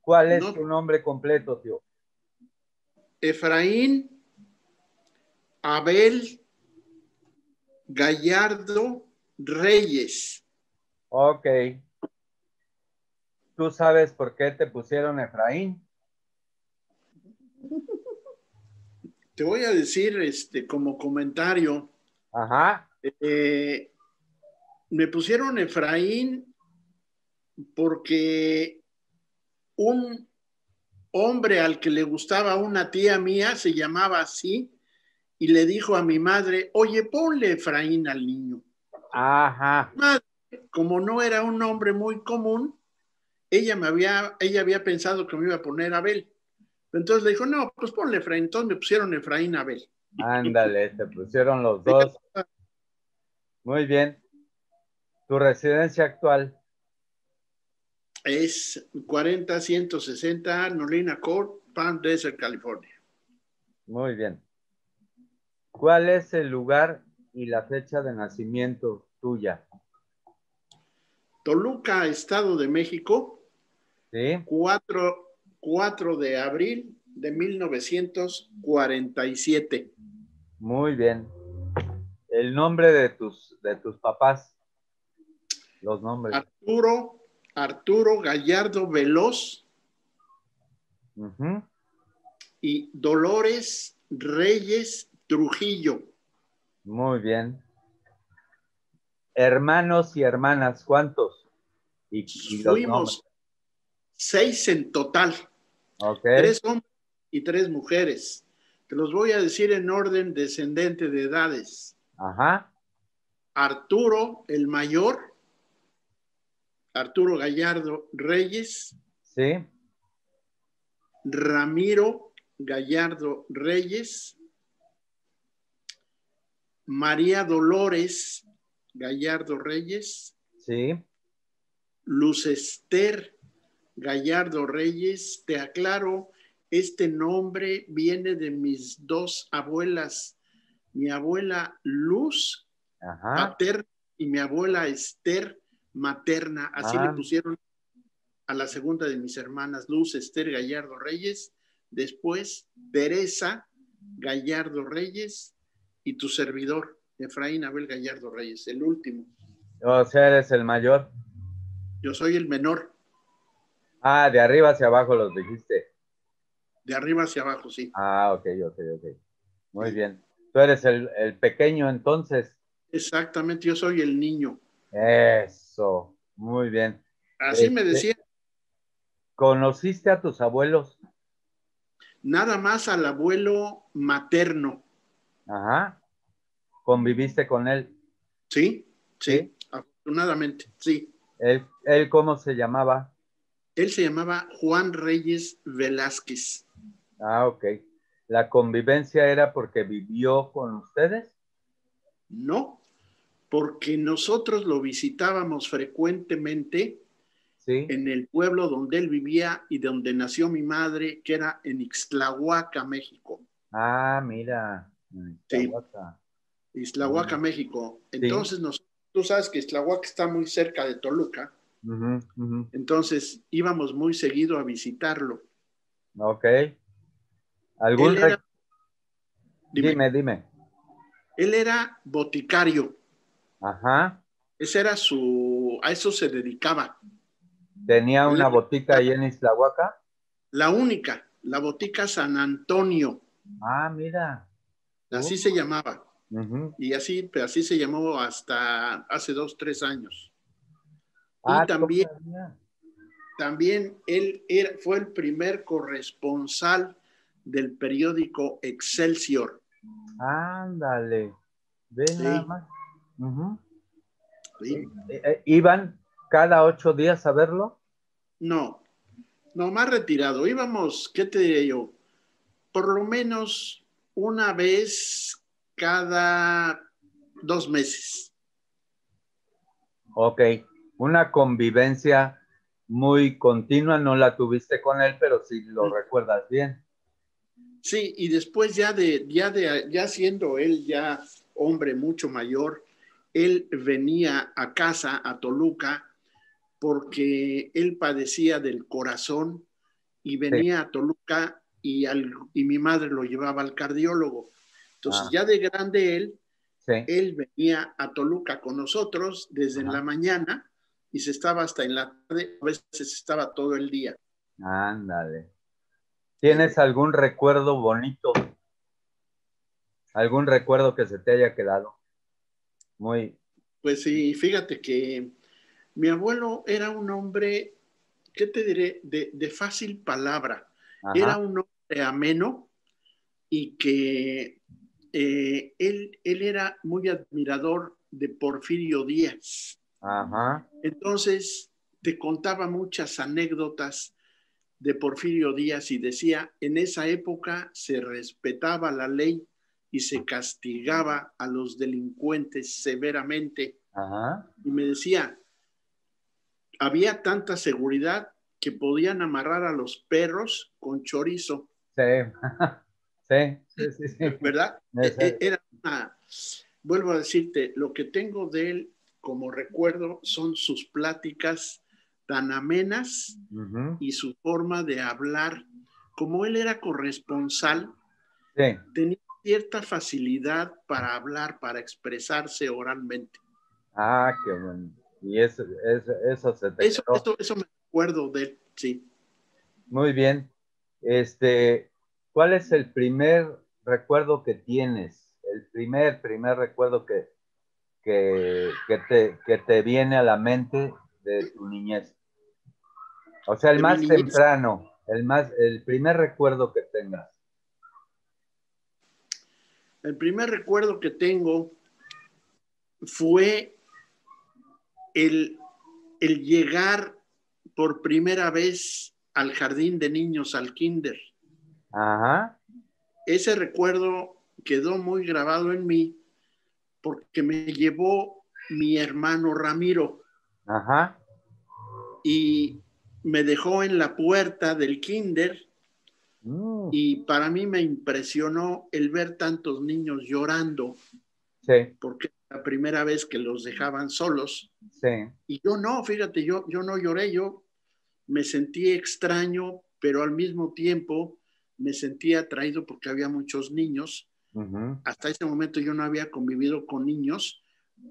¿Cuál es No, tu nombre completo, tío? Efraín Abel Gallardo Reyes. Ok. ¿Tú sabes por qué te pusieron Efraín? Te voy a decir como comentario, Ajá. me pusieron Efraín porque un hombre al que le gustaba una tía mía se llamaba así y le dijo a mi madre, oye, ponle Efraín al niño. Ajá. Madre, como no era un nombre muy común, ella había pensado que me iba a poner Abel. Entonces le dijo, no, pues ponle Efraín. Entonces me pusieron Efraín Abel. Ándale, te pusieron los dos. Muy bien. ¿Tu residencia actual? Es 40160 Nolina Court, Palm Desert, California. Muy bien. ¿Cuál es el lugar y la fecha de nacimiento tuya? Toluca, Estado de México, ¿Sí? 4 de abril de 1947. Muy bien. El nombre de tus papás, los nombres. Arturo Gallardo Veloz Ujú. y Dolores Reyes Trujillo. Muy bien. Hermanos y hermanas, ¿cuántos? Y los nombres. Fuimos 6 en total, Ok. 3 hombres y 3 mujeres. Te los voy a decir en orden descendente de edades. Ajá. Arturo, el mayor, Arturo Gallardo Reyes, Sí. Ramiro Gallardo Reyes, María Dolores Gallardo Reyes, Sí. Luz Ester Gallardo Reyes. Te aclaro, este nombre viene de mis 2 abuelas, mi abuela Luz Ajá. paterna y mi abuela Ester materna. Así le Ah, pusieron a la segunda de mis hermanas, Luz Ester Gallardo Reyes, después Teresa Gallardo Reyes y tu servidor, Efraín Abel Gallardo Reyes, el último. o sea, eres el mayor. Yo soy el menor, Ah, de arriba hacia abajo los dijiste. de arriba hacia abajo, sí. Ah, ok, ok, ok. Muy Sí. bien. Tú eres el pequeño entonces. Exactamente, yo soy el niño. Eso. Muy bien. Así me Este, decía, ¿conociste a tus abuelos? nada más al abuelo materno. Ajá. ¿Conviviste con él? Sí, Sí. sí, afortunadamente, sí. ¿Él cómo se llamaba? Él se llamaba Juan Reyes Velázquez. Ah, ok. ¿La convivencia era porque vivió con ustedes? No, porque nosotros lo visitábamos frecuentemente Sí. en el pueblo donde él vivía y donde nació mi madre, que era en Ixtlahuaca, México. Ah, mira. Sí, Ixtahuaca. Ixtlahuaca, Ah, México. sí. Entonces, tú sabes que Ixtlahuaca está muy cerca de Toluca, Ujú, ujú. entonces íbamos muy seguido a visitarlo. Ok. Él ¿Algún era, dime, Dime, dime. él era boticario. Ajá. Ese era a eso se dedicaba. ¿Tenía Él una era botica ahí en Ixtlahuaca? la única, la botica San Antonio, Ah, mira. así se llamaba. Ujú. Y así se llamó hasta hace 2, 3 años. Y Ah, todavía. también fue el primer corresponsal del periódico Excelsior. Ándale. Ve nada Sí, más. Ujú. sí. ¿Iban cada 8 días a verlo? No, no, más retirado. Íbamos, ¿qué te diré yo? Por lo menos una vez cada 2 meses. Ok. Una convivencia muy continua, no la tuviste con él, pero sí lo recuerdas bien. Sí, y después ya siendo él ya hombre mucho mayor, él venía a casa, a Toluca, porque él padecía del corazón y Sí, venía a Toluca y mi madre lo llevaba al cardiólogo. Entonces, ah, ya de grande sí, él venía a Toluca con nosotros desde en la ajá, mañana y se estaba hasta en la tarde, a veces estaba todo el día. ándale. ¿Sí? ¿Tienes algún recuerdo bonito? ¿Algún recuerdo que se te haya quedado? Muy, Pues sí, fíjate que mi abuelo era un hombre, ¿qué te diré? De fácil palabra. Era ajá, un hombre ameno y que él era muy admirador de Porfirio Díaz. ajá, Entonces, te contaba muchas anécdotas de Porfirio Díaz y decía, en esa época se respetaba la ley y se castigaba a los delincuentes severamente. ajá, Y me decía, había tanta seguridad que podían amarrar a los perros con chorizo, sí, sí, sí, sí, sí. ¿verdad? Ese- Era una, vuelvo a decirte, lo que tengo de él como recuerdo son sus pláticas tan amenas ujú, y su forma de hablar. Como él era corresponsal, sí. tenía cierta facilidad para hablar, para expresarse oralmente. Ah, qué bueno. Y eso se te Eso, quedó. eso, eso me acuerdo de él, sí. Muy bien. ¿Cuál es el primer recuerdo que tienes? El primer recuerdo que te viene a la mente de tu niñez. O sea, el De mi más niñez, temprano, el primer recuerdo que tengas. el primer recuerdo que tengo fue el, el llegar por primera vez al jardín de niños, al kinder. Ajá, Ese recuerdo quedó muy grabado en mí porque me llevó mi hermano Ramiro ajá. y me dejó en la puerta del kinder Mm, y para mí me impresionó el ver tantos niños llorando sí, porque era la primera vez que los dejaban solos sí. y yo no, fíjate, yo no lloré, yo me sentí extraño, pero al mismo tiempo me sentí atraído porque había muchos niños. Ujú, Hasta ese momento yo no había convivido con niños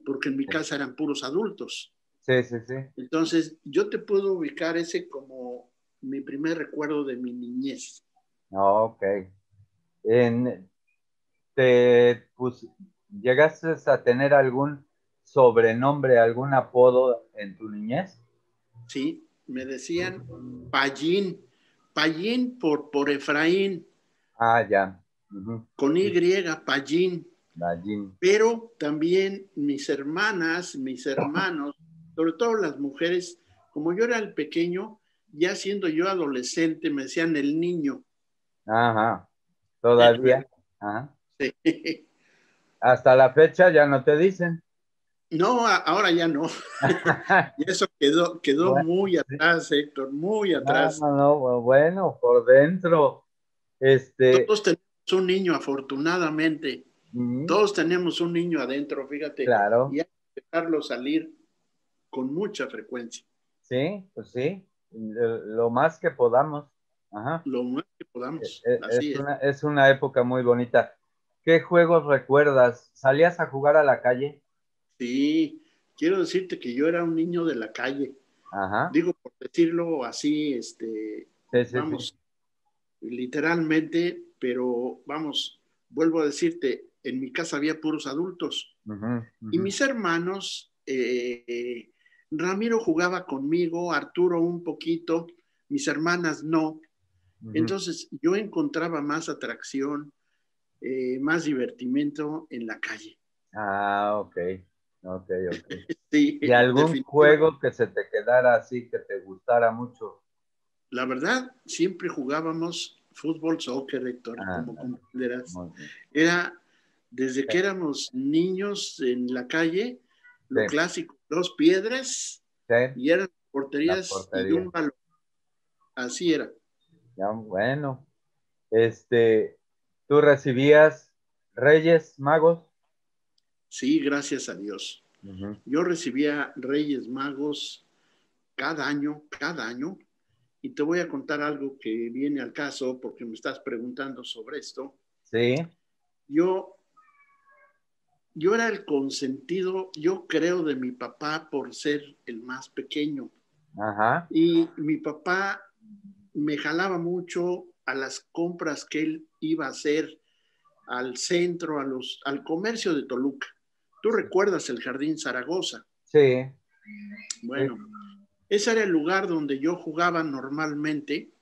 porque en mi sí, casa eran puros adultos. sí, sí, sí. Entonces, yo te puedo ubicar ese como mi primer recuerdo de mi niñez. Ok. En, ¿Te llegaste a tener algún sobrenombre, algún apodo en tu niñez? ¿Sí? Me decían Payín, Payín por Efraín, Ah, ya. Ujú. con Sí, Y, Payín. Gallín. Pero también mis hermanas, mis hermanos, sobre todo las mujeres, como yo era el pequeño, ya siendo yo adolescente, me decían el niño. Ajá. Todavía. Ajá. Sí. Hasta la fecha ya no te dicen. No, ahora ya no. Y eso quedó Bueno, muy sí. atrás, Héctor, muy No, atrás. no, no, bueno, por dentro. Este, Todos tenemos un niño, afortunadamente. ujú, Todos tenemos un niño adentro, fíjate, y claro, hay que dejarlo salir con mucha frecuencia, sí, pues sí, lo más que podamos. Ajá. lo más que podamos. Así es. Es una época muy bonita. ¿Qué juegos recuerdas? ¿Salías a jugar a la calle? Sí, quiero decirte que yo era un niño de la calle. Ajá. Digo, por decirlo así, Sí, sí, sí. vamos, literalmente, pero vamos, vuelvo a decirte, en mi casa había puros adultos. Ujú, Y ujú, mis hermanos, Ramiro jugaba conmigo, Arturo un poquito, mis hermanas no. ujú. Entonces yo encontraba más atracción, más divertimento en la calle. Ah, ok. Ok, ok. Sí, ¿Y algún definitivamente. juego que se te quedara así, que te gustara mucho? La verdad, siempre jugábamos fútbol, soccer, Héctor, Ah, como comprenderás. muy bien. Era desde Sí, que éramos niños en la calle, sí, lo clásico, dos piedras sí, y eran la porterías y portería. un balón. Así era. Ya, bueno. Este, ¿Tú recibías Reyes Magos? Sí, gracias a Dios. Ujú, Yo recibía Reyes Magos cada año, y te voy a contar algo que viene al caso porque me estás preguntando sobre esto. Sí. Yo era el consentido, yo creo, de mi papá por ser el más pequeño. Ajá. Y mi papá me jalaba mucho a las compras que él iba a hacer al centro, al comercio de Toluca. ¿Tú recuerdas el Jardín Zaragoza? Sí. Bueno, ese era el lugar donde yo jugaba normalmente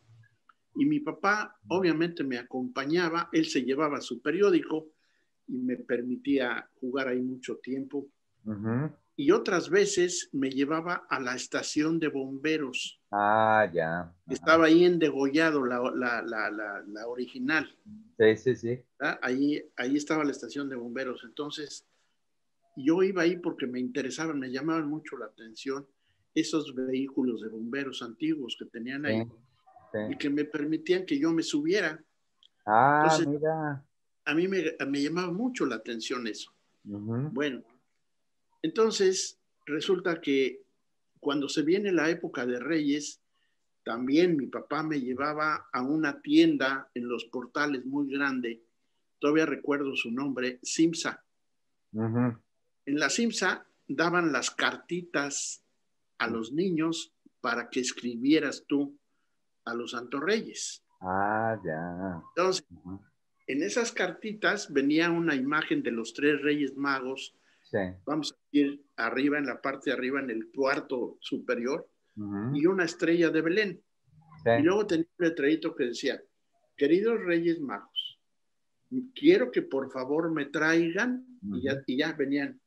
y mi papá obviamente me acompañaba, él se llevaba su periódico y me permitía jugar ahí mucho tiempo. Uh-huh. Y otras veces me llevaba a la estación de bomberos. Ah, ya. Ajá. Estaba ahí en Degollado, la original. Sí, sí, sí. Ahí estaba la estación de bomberos. Entonces, yo iba ahí porque me interesaban, me llamaban mucho la atención esos vehículos de bomberos antiguos que tenían ahí Sí, sí. y que me permitían que yo me subiera. Ah, Entonces, mira. a mí me llamaba mucho la atención eso. Uh-huh. Bueno, entonces resulta que cuando se viene la época de Reyes, también mi papá me llevaba a una tienda en Los Portales muy grande, todavía recuerdo su nombre, Simsa. Uh-huh. En la Simsa daban las cartitas a los niños para que escribieras tú a los Santos Reyes. Ah, ya. Entonces, Uh-huh. en esas cartitas venía una imagen de los tres Reyes Magos, Sí. vamos a decir, arriba, en la parte de arriba, en el cuarto superior, Uh-huh. y una estrella de Belén. Sí. Y luego tenía un letrerito que decía, queridos Reyes Magos, quiero que por favor me traigan, Uh-huh. y ya venían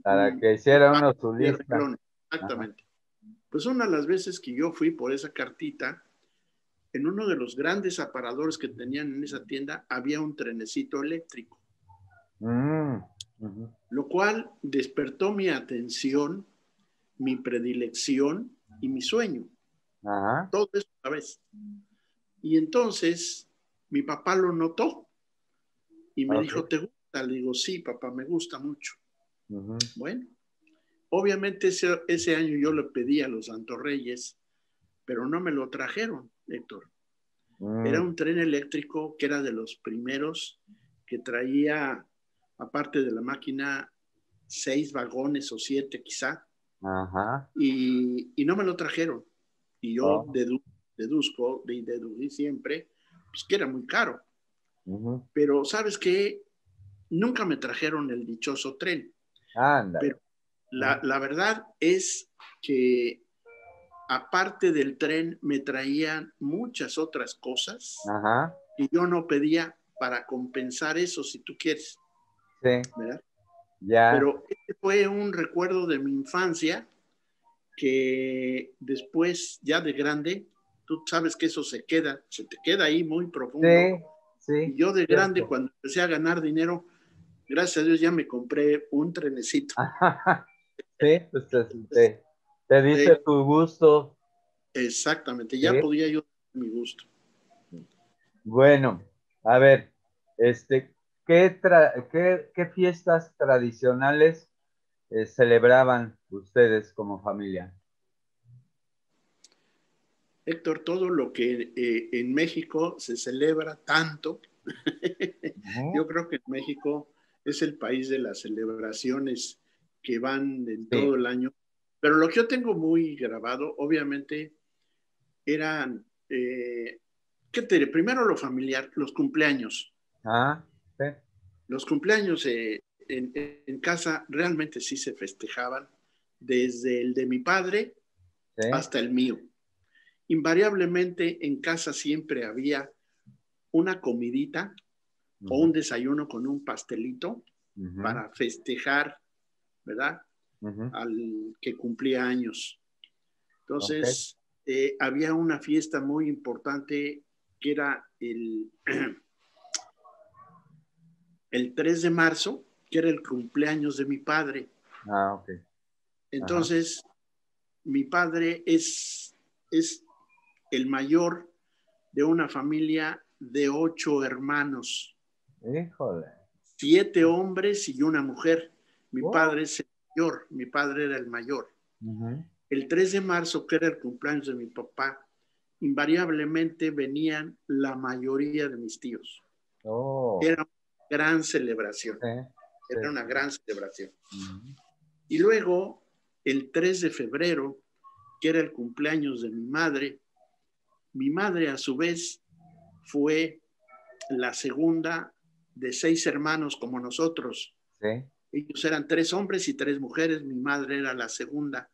Para que hiciera uno su de lista. regalones. Exactamente. Ajá. Pues una de las veces que yo fui por esa cartita, en uno de los grandes aparadores que tenían en esa tienda había un trenecito eléctrico, Uh-huh. lo cual despertó mi atención, mi predilección y mi sueño. Ajá. Todo eso a la vez. Y entonces mi papá lo notó y me Okay. dijo, ¿te gusta? Le digo, sí, papá, me gusta mucho. Uh-huh. Bueno, obviamente ese año yo le pedí a los Santos Reyes, pero no me lo trajeron, Héctor. Era un tren eléctrico que era de los primeros que traía, aparte de la máquina, 6 vagones o 7 quizá. Ajá. Y no me lo trajeron. Y yo Oh. deducí siempre pues, que era muy caro. Uh-huh. Pero ¿sabes qué? Nunca me trajeron el dichoso tren. Ándale. Pero la verdad es que aparte del tren me traían muchas otras cosas. Ajá. Y yo no pedía para compensar eso, si tú quieres. Sí. ¿Verdad? Ya. Pero este fue un recuerdo de mi infancia que después, ya de grande, tú sabes que eso se te queda ahí muy profundo. Sí, sí. Y yo de grande, Cierto. cuando empecé a ganar dinero, gracias a Dios ya me compré un trenecito. Sí, pues te dice tu gusto. Exactamente, ya Sí. podía yo dar mi gusto. Bueno, a ver, ¿qué fiestas tradicionales celebraban ustedes como familia? Héctor, todo lo que en México se celebra tanto, Uh-huh. yo creo que México es el país de las celebraciones que van en Sí. todo el año. Pero lo que yo tengo muy grabado, obviamente, eran, ¿qué te diré? Primero lo familiar, los cumpleaños. Ah, sí. Los cumpleaños en casa realmente sí se festejaban, desde el de mi padre Sí. hasta el mío. Invariablemente en casa siempre había una comidita o Uh-huh. un desayuno con un pastelito Uh-huh. para festejar, ¿verdad? Uh-huh. Al que cumplía años. Okay. Entonces, había una fiesta muy importante que era el 3 de marzo, que era el cumpleaños de mi padre. Ah, ok. Ajá. Entonces, mi padre es el mayor de una familia de 8 hermanos, Híjole. 7 hombres y una mujer. Mi Oh. padre es el mayor, mi padre era el mayor. Uh-huh. El 3 de marzo, que era el cumpleaños de mi papá, invariablemente venían la mayoría de mis tíos. Oh. Era una gran celebración. Era una gran celebración. Y luego, el 3 de febrero, que era el cumpleaños de mi madre a su vez fue la segunda de 6 hermanos como nosotros. Sí. Ellos eran 3 hombres y 3 mujeres, mi madre era la segunda.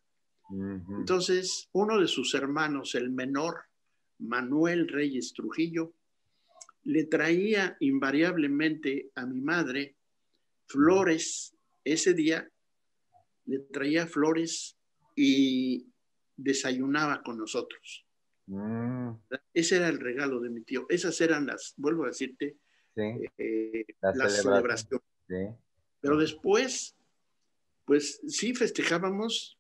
Entonces, uno de sus hermanos, el menor, Manuel Reyes Trujillo, le traía invariablemente a mi madre flores. Ese día le traía flores y desayunaba con nosotros. Ese era el regalo de mi tío. Esas eran vuelvo a decirte, las celebraciones. Sí. Pero después, pues sí festejábamos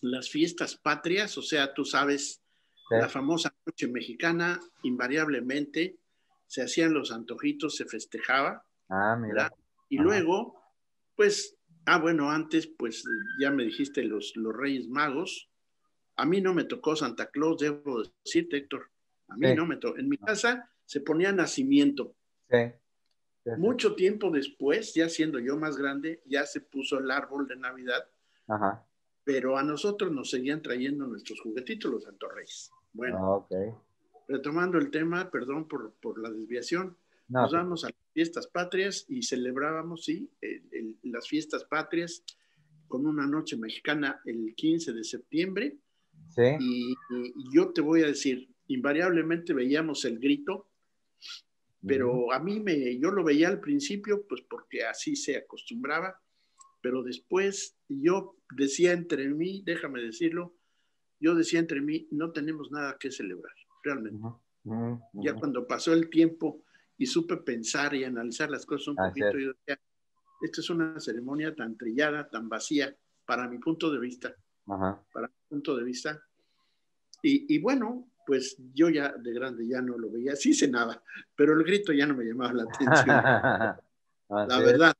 las fiestas patrias, o sea, tú sabes, la famosa noche mexicana, invariablemente se hacían los antojitos, se festejaba. Mira. Y luego, pues, bueno, antes, pues ya me dijiste los Reyes Magos. A mí no me tocó Santa Claus, debo decirte, Héctor. A mí no me tocó. En mi casa se ponía nacimiento. Mucho tiempo después, ya siendo yo más grande, ya se puso el árbol de Navidad. Pero a nosotros nos seguían trayendo nuestros juguetitos, los Santos Reyes. Bueno, retomando el tema, perdón por la desviación, nos vamos a las fiestas patrias y celebrábamos, sí, las fiestas patrias con una noche mexicana el 15 de septiembre. Sí. Y yo te voy a decir, invariablemente veíamos el grito, pero a mí yo lo veía al principio, pues porque así se acostumbraba, pero después yo decía entre mí, déjame decirlo, yo decía entre mí, no tenemos nada que celebrar, realmente. Ya cuando pasó el tiempo y supe pensar y analizar las cosas un poquito, yo decía, esta es una ceremonia tan trillada, tan vacía, para mi punto de vista. Para mi punto de vista. Y bueno, pues yo ya de grande ya no lo veía, sí cenaba, pero el grito ya no me llamaba la atención. La verdad.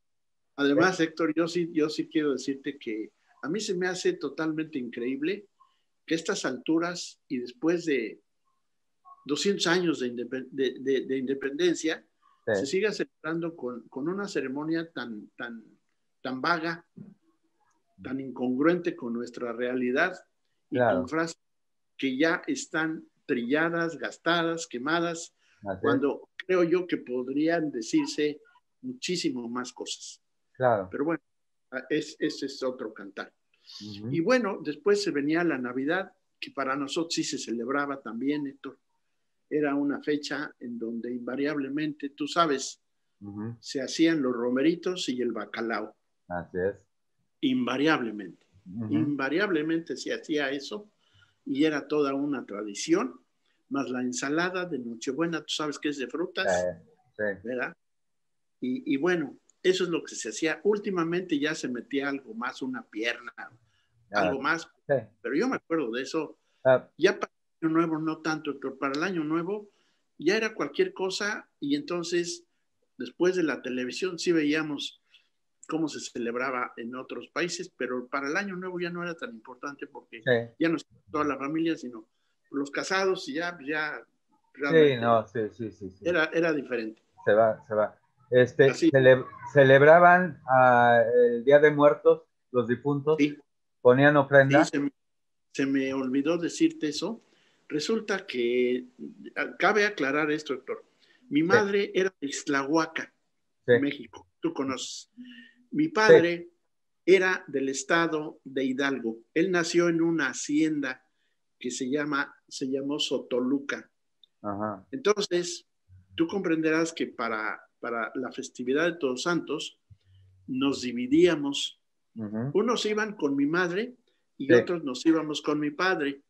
Además, Héctor, yo sí quiero decirte que a mí se me hace totalmente increíble que a estas alturas y después de 200 años de independencia, se siga celebrando con una ceremonia tan vaga, tan incongruente con nuestra realidad y con frases que ya están trilladas, gastadas, quemadas, cuando creo yo que podrían decirse muchísimo más cosas. Pero bueno, ese es otro cantar. Y bueno, después se venía la Navidad, que para nosotros sí se celebraba también, Héctor. Era una fecha en donde invariablemente, tú sabes, se hacían los romeritos y el bacalao. Así es. Invariablemente. Invariablemente se hacía eso y era toda una tradición, más la ensalada de Nochebuena, tú sabes que es de frutas, ¿verdad? Y bueno, eso es lo que se hacía. Últimamente ya se metía algo más, una pierna, algo más, pero yo me acuerdo de eso. Ya para el año nuevo no tanto, pero para el año nuevo ya era cualquier cosa y entonces después de la televisión sí veíamos cómo se celebraba en otros países, pero para el año nuevo ya no era tan importante porque ya no estaba toda la familia, sino los casados y ya realmente sí. Era diferente. Se va. Celebraban el Día de Muertos, los difuntos, ponían ofrenda. Sí, se me olvidó decirte eso. Resulta que, cabe aclarar esto, Héctor, mi madre era de Ixtlahuaca, México, tú conoces. Mi padre era del estado de Hidalgo. Él nació en una hacienda que se llamó Sotoluca. Entonces, tú comprenderás que para la festividad de Todos Santos nos dividíamos. Unos iban con mi madre y otros nos íbamos con mi padre.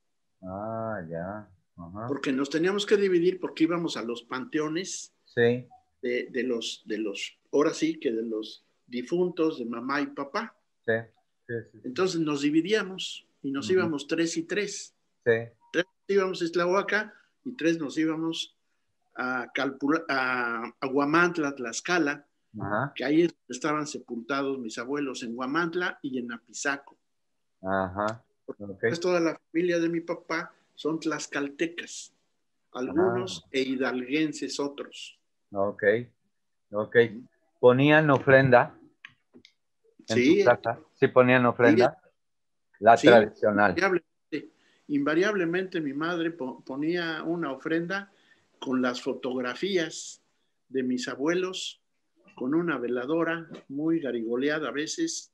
Porque nos teníamos que dividir porque íbamos a los panteones de los, ahora sí que de los difuntos de mamá y papá. Entonces nos dividíamos y nos íbamos 3 y 3. 3 íbamos a Ixtlahuaca y 3 nos íbamos a Huamantla, Tlaxcala, que ahí estaban sepultados mis abuelos, en Huamantla y en Apizaco. Pues toda la familia de mi papá son tlaxcaltecas, Ah, algunos e hidalguenses otros. ok, ok. ¿Ponían ofrenda en tu Sí, casa? ¿Sí ponían sí, ofrenda? La sí, tradicional. invariablemente mi madre ponía una ofrenda con las fotografías de mis abuelos, con una veladora muy garigoleada a veces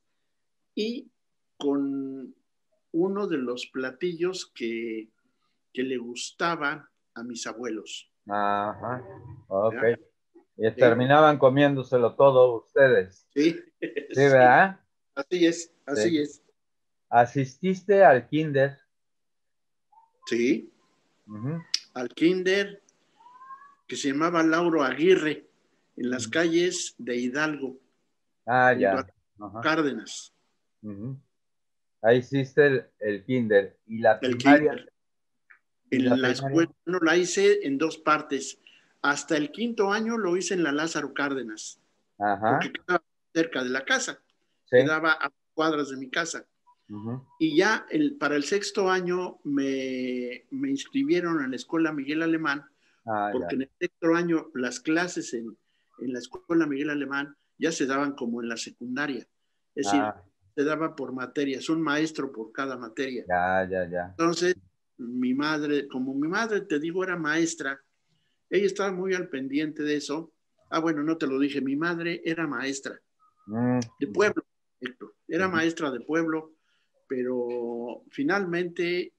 y con uno de los platillos que le gustaba a mis abuelos. Ajá, ok. ¿Ya? Y ¿Sí? terminaban comiéndoselo todo ustedes. Sí, Sí, sí, ¿verdad? así es, Sí. así es. ¿Asististe al kinder? Sí, Ujú. al kinder que se llamaba Lauro Aguirre, en las calles de Hidalgo, Ah, junto ya. a Ajá. Cárdenas. Ujú. Ahí hiciste el kinder. ¿Y la El primaria? kinder. ¿Y la En la primaria? escuela no la hice en dos partes. Hasta el quinto año lo hice en la Lázaro Cárdenas, Ajá. porque quedaba cerca de la casa, Sí. quedaba a cuadras de mi casa. Ujú. Y ya para el sexto año me inscribieron en la escuela Miguel Alemán, Ah, ya. porque en el sexto año las clases en la escuela Miguel Alemán ya se daban como en la secundaria. Es decir, Ah, se daba por materias, un maestro por cada materia. ya, ya, ya. Entonces, mi madre, como mi madre, te digo, era maestra, ella estaba muy al pendiente de eso. Ah, bueno, no te lo dije, mi madre era maestra Mm, de ujú, pueblo, Héctor. Era ujú, maestra de pueblo, pero finalmente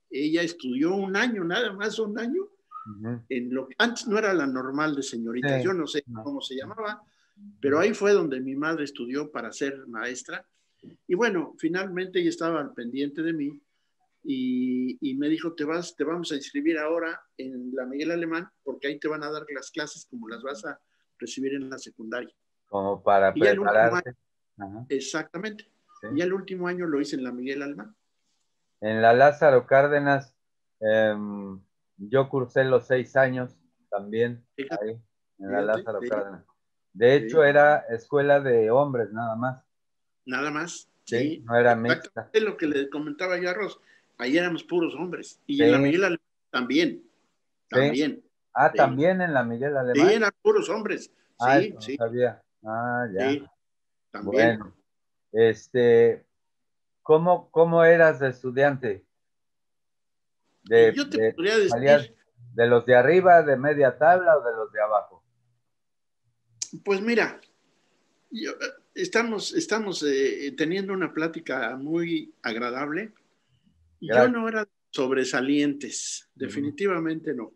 ella estudió un año, nada más un año, ujú. en lo que antes no era la normal de señoritas, Sí. yo no sé No. cómo se llamaba, pero ahí fue donde mi madre estudió para ser maestra. Y bueno, finalmente ella estaba al pendiente de mí y me dijo, te vamos a inscribir ahora en la Miguel Alemán porque ahí te van a dar las clases como las vas a recibir en la secundaria. Como para Y ya el último año, prepararte. Ajá. exactamente, Sí. y ya el último año lo hice en la Miguel Alemán. En la Lázaro Cárdenas, yo cursé los 6 años también Fíjate, ahí, en la fíjate, Lázaro sí, Cárdenas. De hecho, sí, era escuela de hombres nada más, nada más, ¿sí? sí, No era mixta. exactamente lo que le comentaba yo a Ross, ahí éramos puros hombres, y en la Sí, Miguel Alemán también, sí. también, Ah, sí, también en la Miguel sí, Alemán. eran puros hombres, Ah, sí, eso no sí, sabía. Ah, ya. sí, también. Bueno, este, ¿cómo eras de estudiante? Yo te podría ¿Salías decir, de los de arriba, de media tabla o de los de abajo? pues mira, estamos teniendo una plática muy agradable. Yo Gracias. no era sobresalientes, Ujú. definitivamente no,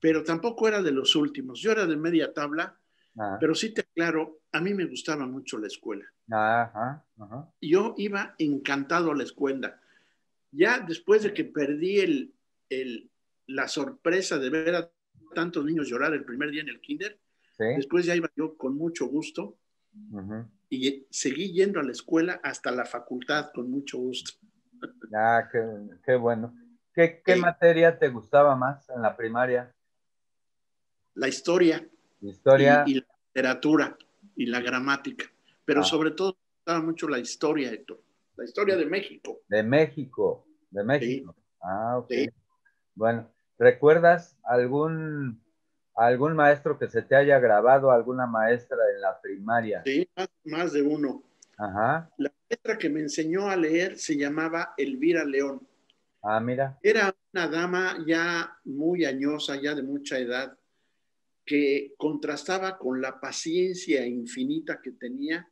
pero tampoco era de los últimos. Yo era de media tabla, Ah, pero sí te aclaro, a mí me gustaba mucho la escuela. ajá, ajá. Yo iba encantado a la escuela. Ya después de que perdí el, la sorpresa de ver a tantos niños llorar el primer día en el kinder, Sí. después ya iba yo con mucho gusto Ujú. y seguí yendo a la escuela hasta la facultad con mucho gusto. Ah, qué bueno. ¿Qué Eh, materia te gustaba más en la primaria? la historia Historia. y la literatura y la gramática, pero Ah, sobre todo me gustaba mucho la historia, Héctor, la historia de México. de México, de Sí, México. Ah, ok. sí, Bueno, ¿recuerdas algún maestro que se te haya grabado, alguna maestra en la primaria? sí, más de uno. Ajá. La maestra que me enseñó a leer se llamaba Elvira León. Ah, mira. Era una dama ya muy añosa, ya de mucha edad, que contrastaba con la paciencia infinita que tenía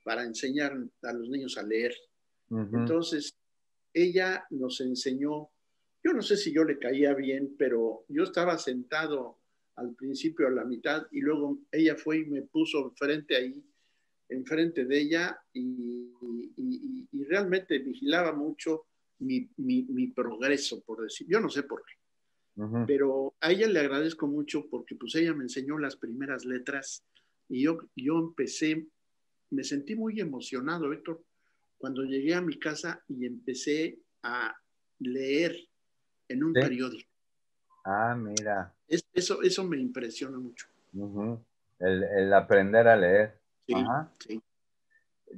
para enseñar a los niños a leer. Ujú. Entonces, ella nos enseñó, yo no sé si yo le caía bien, pero yo estaba sentado al principio a la mitad y luego ella fue y me puso enfrente ahí, enfrente de ella y realmente vigilaba mucho mi progreso, por decir, yo no sé por qué, Ujú. pero a ella le agradezco mucho porque pues ella me enseñó las primeras letras y yo empecé, me sentí muy emocionado, Héctor, cuando llegué a mi casa y empecé a leer en un Sí. periódico. Ah, mira. Eso me impresiona mucho. Ujú. El aprender a leer. Sí, Ajá. sí.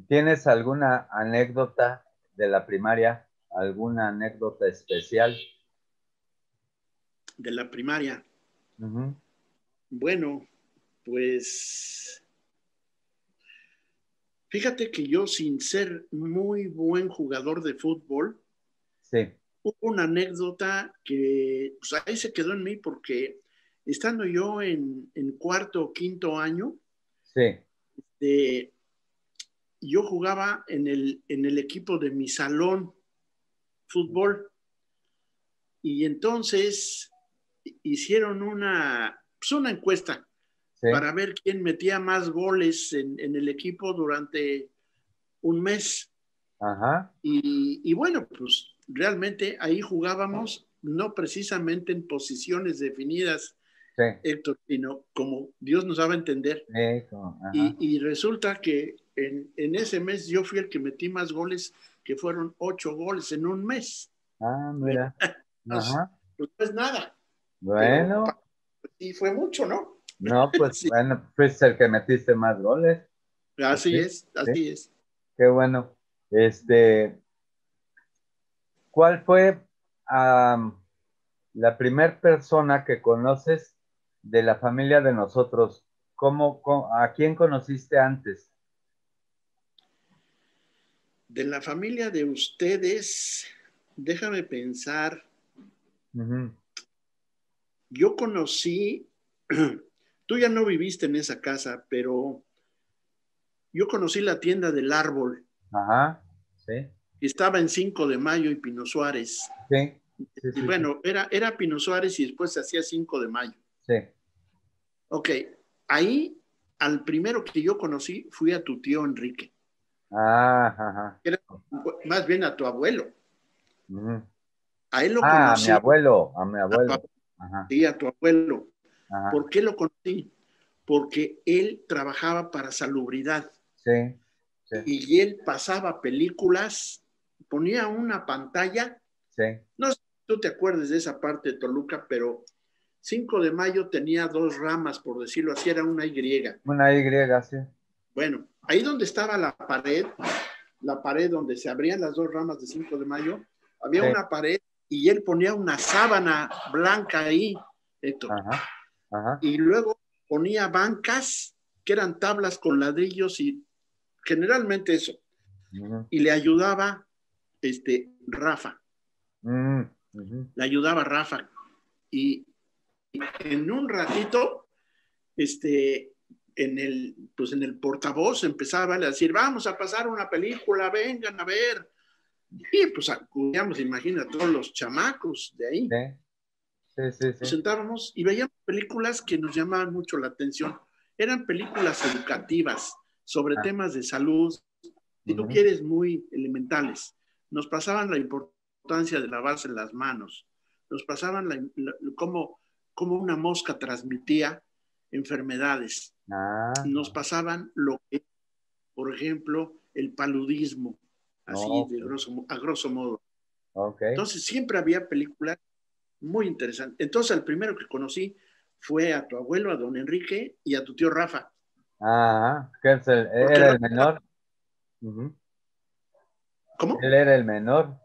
¿Tienes alguna anécdota de la primaria? ¿Alguna anécdota especial? de la primaria. Ujú. Bueno, pues fíjate que yo, sin ser muy buen jugador de fútbol, Sí, hubo una anécdota que pues, ahí se quedó en mí porque estando yo en cuarto o quinto año, sí. de, yo jugaba en el equipo de mi salón fútbol y entonces hicieron pues una encuesta Sí, para ver quién metía más goles en el equipo durante un mes. ajá, Y bueno, pues realmente ahí jugábamos no precisamente en posiciones definidas, sí, Héctor, sino como Dios nos daba a entender. ajá. Y resulta que en ese mes yo fui el que metí más goles, que fueron 8 goles en un mes. Ah, mira, Pues, ajá. pues no es nada, pero Bueno, sí fue mucho, ¿no? no, pues Sí, bueno, fuiste el que metiste más goles. Pues así sí, es, sí, así es. qué bueno. Este, ¿Cuál fue la primer persona que conoces de la familia de nosotros? ¿A quién conociste antes? De la familia de ustedes, déjame pensar, Ujú. yo conocí, tú ya no viviste en esa casa, pero yo conocí la tienda del árbol, Ajá, sí, que estaba en 5 de Mayo y Pino Suárez. sí, sí, Y sí, sí, bueno, era Pino Suárez y después se hacía 5 de Mayo. sí. Ok, ahí al primero que yo conocí fui a tu tío Enrique, Ah, ajá. era más bien a tu abuelo. Ujú. A él lo Ah, conocí, a mi a tu, abuelo. Ajá, sí, a tu abuelo. ajá, ¿Por qué lo conocí? Porque él trabajaba para Salubridad sí, sí, y él pasaba películas, ponía una pantalla, sí. no sé si tú te acuerdas de esa parte de Toluca, pero 5 de Mayo tenía dos ramas, por decirlo así, era una Y. Una Y, sí. Bueno, ahí donde estaba la pared donde se abrían las dos ramas de 5 de Mayo, había Sí, una pared y él ponía una sábana blanca ahí, Héctor, ajá, ajá. y luego ponía bancas que eran tablas con ladrillos y generalmente eso, Ujú, y le ayudaba Rafa, mm, ujú. le ayudaba Rafa, y en un ratito, este, pues en el portavoz empezaba a decir, vamos a pasar una película, vengan a ver. Y pues acudíamos, imagina, todos los chamacos de ahí. Sí, sí, sí, sí. Nos sentábamos y veíamos películas que nos llamaban mucho la atención. Eran películas educativas sobre Ah, temas de salud, si tú ujú. quieres, muy elementales. Nos pasaban la importancia de lavarse las manos, nos pasaban cómo una mosca transmitía enfermedades, Ah, nos pasaban lo que, por ejemplo, el paludismo, así ok, a grosso modo. ok. Entonces siempre había películas muy interesantes. Entonces el primero que conocí fue a tu abuelo, a don Enrique y a tu tío Rafa, Ajá, porque era el menor. Ujú. ¿cómo? Él era el menor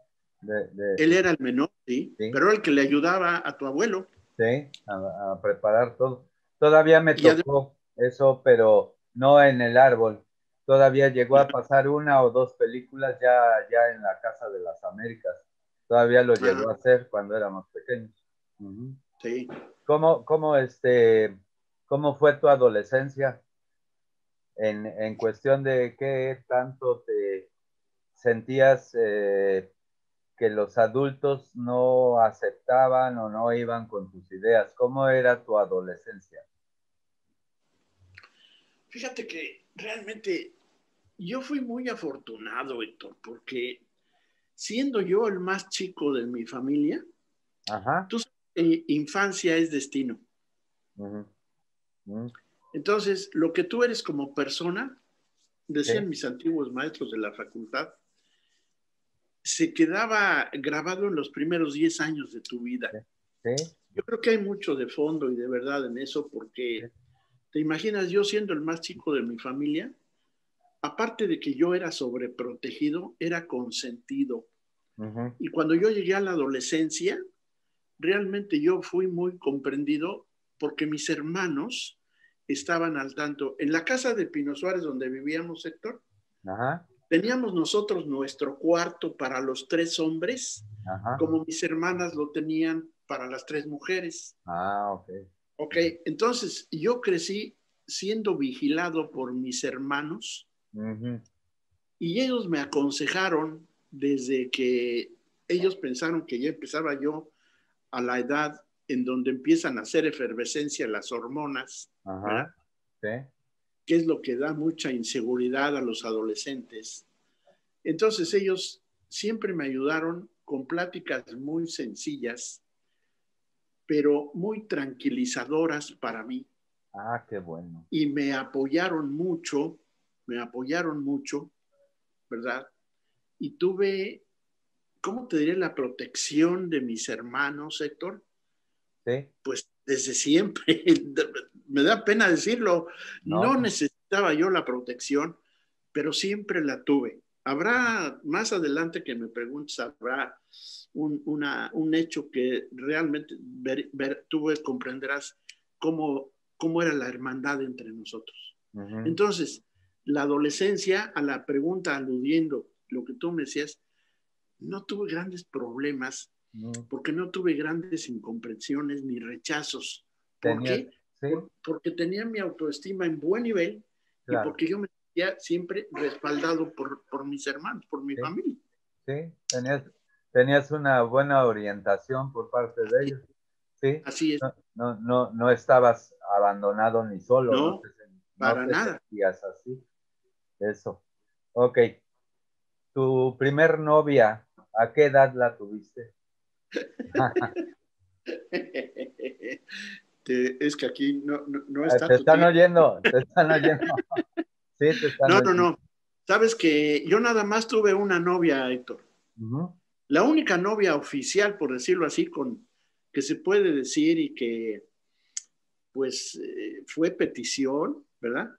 Él era el menor, sí, sí, pero el que le ayudaba a tu abuelo. sí, a preparar todo. Todavía me Y además, tocó eso, pero no en el árbol. Todavía llegó a pasar una o dos películas ya en la Casa de las Américas. Todavía lo llegó a hacer cuando éramos pequeños. Ujú. sí. ¿Cómo, cómo fue tu adolescencia en cuestión de qué tanto te sentías que los adultos no aceptaban o no iban con tus ideas? ¿Cómo era tu adolescencia? Fíjate que realmente yo fui muy afortunado, Héctor, porque siendo yo el más chico de mi familia, Ajá. tú sabes que infancia es destino. Ujú, ujú. Entonces, lo que tú eres como persona, Sí, decían mis antiguos maestros de la facultad, se quedaba grabado en los primeros 10 años de tu vida. sí, sí, Yo creo que hay mucho de fondo y de verdad en eso, sí. porque te imaginas yo siendo el más chico de mi familia, aparte de que yo era sobreprotegido, era consentido. Ujú, Y cuando yo llegué a la adolescencia, realmente yo fui muy comprendido porque mis hermanos estaban al tanto. En la casa de Pino Suárez, donde vivíamos, Héctor, Ajá, teníamos nosotros nuestro cuarto para los 3 hombres, ajá. como mis hermanas lo tenían para las 3 mujeres. Ah, ok. Ok, entonces yo crecí siendo vigilado por mis hermanos Ujú. y ellos me aconsejaron desde que ellos pensaron que ya empezaba yo a la edad en donde empiezan a hacer efervescencia las hormonas, ¿verdad? Ajá, sí, Que es lo que da mucha inseguridad a los adolescentes. Entonces ellos siempre me ayudaron con pláticas muy sencillas, pero muy tranquilizadoras para mí. ah, qué bueno. Y me apoyaron mucho, ¿verdad? Y tuve, ¿cómo te diré? La protección de mis hermanos, Héctor, Sí, pues desde siempre, me da pena decirlo, no, no necesitaba yo la protección, pero siempre la tuve. Habrá, más adelante que me preguntes, habrá un hecho que realmente tú comprenderás cómo era la hermandad entre nosotros. ujú, Entonces, la adolescencia, a la pregunta aludiendo lo que tú me decías, no tuve grandes problemas ujú. porque no tuve grandes incomprensiones ni rechazos. ¿Por Tenías, qué? sí, Porque tenía mi autoestima en buen nivel y claro, porque yo me sentía siempre respaldado por mis hermanos, por mi sí, familia. sí, tenías una buena orientación por parte de ellos, sí, Así es. no estabas abandonado ni solo, No, no para te nada. sentías así, eso. Ok, tu primer novia, ¿a qué edad la tuviste? Es que aquí no está Te tu están tía. oyendo, te están oyendo, sí, te están No, no, oyendo. no. Sabes que yo nada más tuve una novia, Héctor. Ujú. La única novia oficial, por decirlo así, con que se puede decir y que pues fue petición, ¿verdad?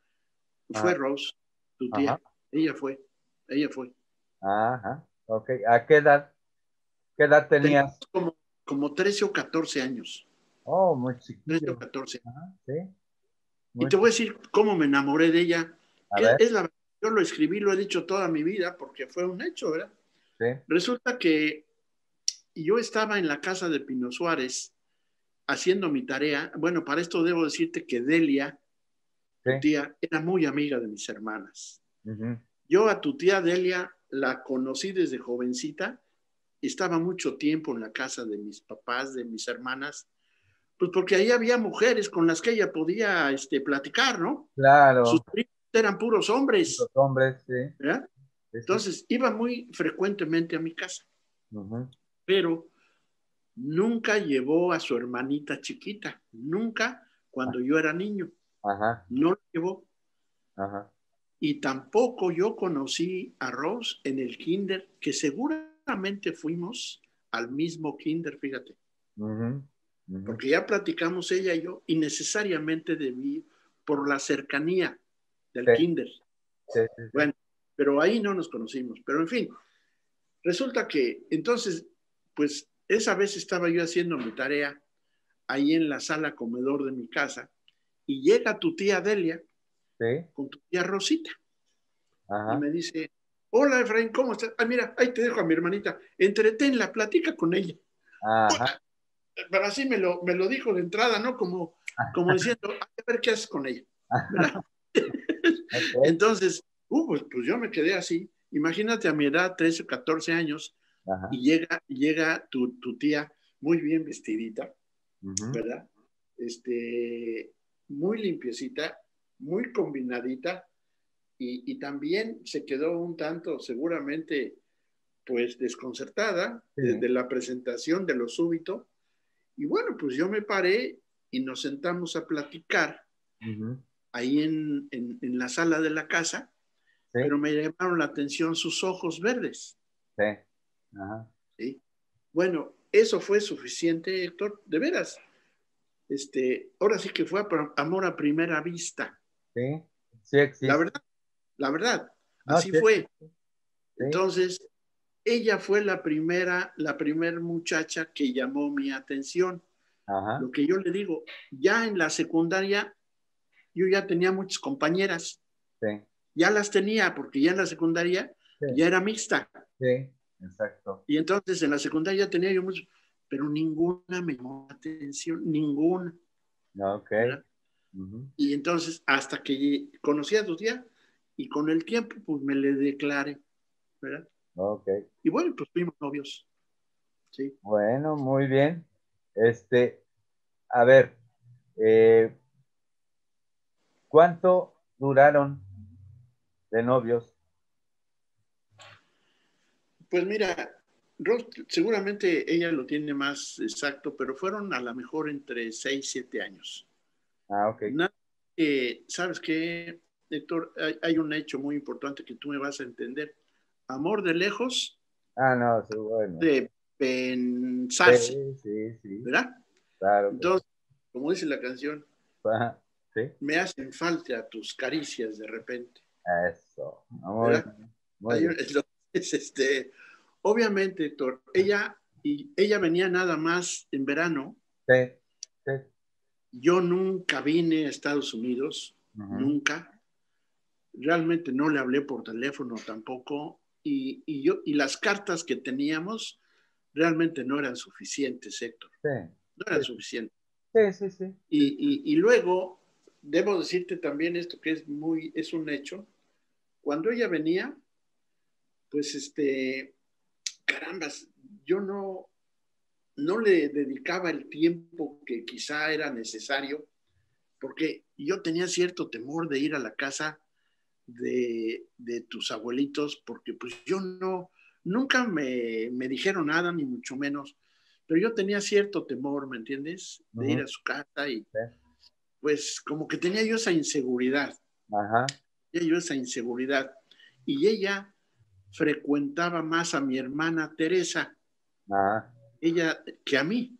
Ah, Fue Rose, tu ajá, tía. Ella fue, ella fue. ajá, ok. ¿A qué edad Teníamos tenías? como 13 o 14 años. Oh, muy 13 o chiquillo. 14. Ajá, sí, Y muy te voy a chiquillo. decir cómo me enamoré de ella, A que ver, es la verdad. Yo lo escribí, lo he dicho toda mi vida porque fue un hecho, ¿verdad? sí, Resulta que yo estaba en la casa de Pino Suárez haciendo mi tarea. Bueno, para esto debo decirte que Delia, sí, tu tía, era muy amiga de mis hermanas. ujú, Yo a tu tía Delia la conocí desde jovencita, estaba mucho tiempo en la casa de mis papás, de mis hermanas, pues porque ahí había mujeres con las que ella podía platicar, ¿no? Sus claro, primos eran puros hombres, los hombres, sí, ¿verdad? sí, sí, Entonces iba muy frecuentemente a mi casa, ujú, pero nunca llevó a su hermanita chiquita, nunca ah, cuando yo era niño, ajá, no la llevó. ajá, Y tampoco yo conocí a Rose en el kinder, que seguramente fuimos al mismo kinder, fíjate, ujú, ujú, porque ya platicamos ella y yo, y necesariamente debí por la cercanía del sí, kinder. sí, sí, sí, Bueno, pero ahí no nos conocimos. Pero en fin, resulta que entonces, pues esa vez estaba yo haciendo mi tarea ahí en la sala comedor de mi casa y llega tu tía Delia sí, con tu tía Rosita y ajá, me dice, hola Efraín, ¿cómo estás? Ah, mira, ahí te dejo a mi hermanita, entretenla, platica con ella. ajá, Puta, pero así me lo dijo de entrada, ¿no? Como diciendo, a ver qué haces con ella, ¿verdad? ok, Entonces, pues yo me quedé así. Imagínate a mi edad, 13 o 14 años, ajá, y llega tu tía muy bien vestidita, ujú, ¿verdad? Muy limpiecita, muy combinadita, y también se quedó un tanto seguramente pues desconcertada sí, de la presentación de lo súbito. Y bueno, pues yo me paré y nos sentamos a platicar ujú, ahí en la sala de la casa, sí, pero me llamaron la atención sus ojos verdes, sí, ajá, ¿sí? Bueno, eso fue suficiente, Héctor, de veras. Ahora sí que fue amor a primera vista. sí, sí La existe, verdad, la verdad, no, así sí fue. existe, sí, Entonces, ella fue la primera muchacha que llamó mi atención. Ajá. Lo que yo le digo, ya en la secundaria yo ya tenía muchas compañeras, Sí, ya las tenía porque ya en la secundaria sí, ya era mixta. sí, exacto. Y entonces en la secundaria tenía yo muchos, pero ninguna me llamó la atención, ninguna, Ok. ¿verdad? Ujú. Y entonces hasta que conocí a Lucía y con el tiempo pues me le declaré, ¿verdad? Ok. Y bueno, pues fuimos novios, ¿sí? Bueno, muy bien. Este, a ver, eh, ¿cuánto duraron de novios? Pues mira, Ros, seguramente ella lo tiene más exacto, pero fueron a lo mejor entre 6 7 años. Ah, ok. Nada, ¿sabes qué, Héctor? Hay un hecho muy importante que tú me vas a entender. Amor de lejos, Ah, no, sí, bueno. de Sí, pensarse, sí, sí, ¿verdad? claro que Entonces, como dice la canción, ajá, sí. me hacen falta tus caricias de repente, Eso. Muy ¿verdad? bien, muy bien. Entonces, obviamente, Héctor, ella venía nada más en verano. Sí, sí. Yo nunca vine a Estados Unidos, Ujú. nunca. Realmente no le hablé por teléfono tampoco. Y las cartas que teníamos realmente no eran suficientes, Héctor. Sí, No sí, eran suficientes. sí, sí, sí. Y luego, debo decirte también esto que es un hecho. Cuando ella venía, pues carambas, yo no le dedicaba el tiempo que quizá era necesario, porque yo tenía cierto temor de ir a la casa de tus abuelitos, porque pues yo nunca me dijeron nada, ni mucho menos, pero yo tenía cierto temor, ¿me entiendes? De ir Ujú, a su casa y sí. pues como que tenía yo esa inseguridad, Ajá. y ella frecuentaba más a mi hermana Teresa, Ajá. ella que a mí.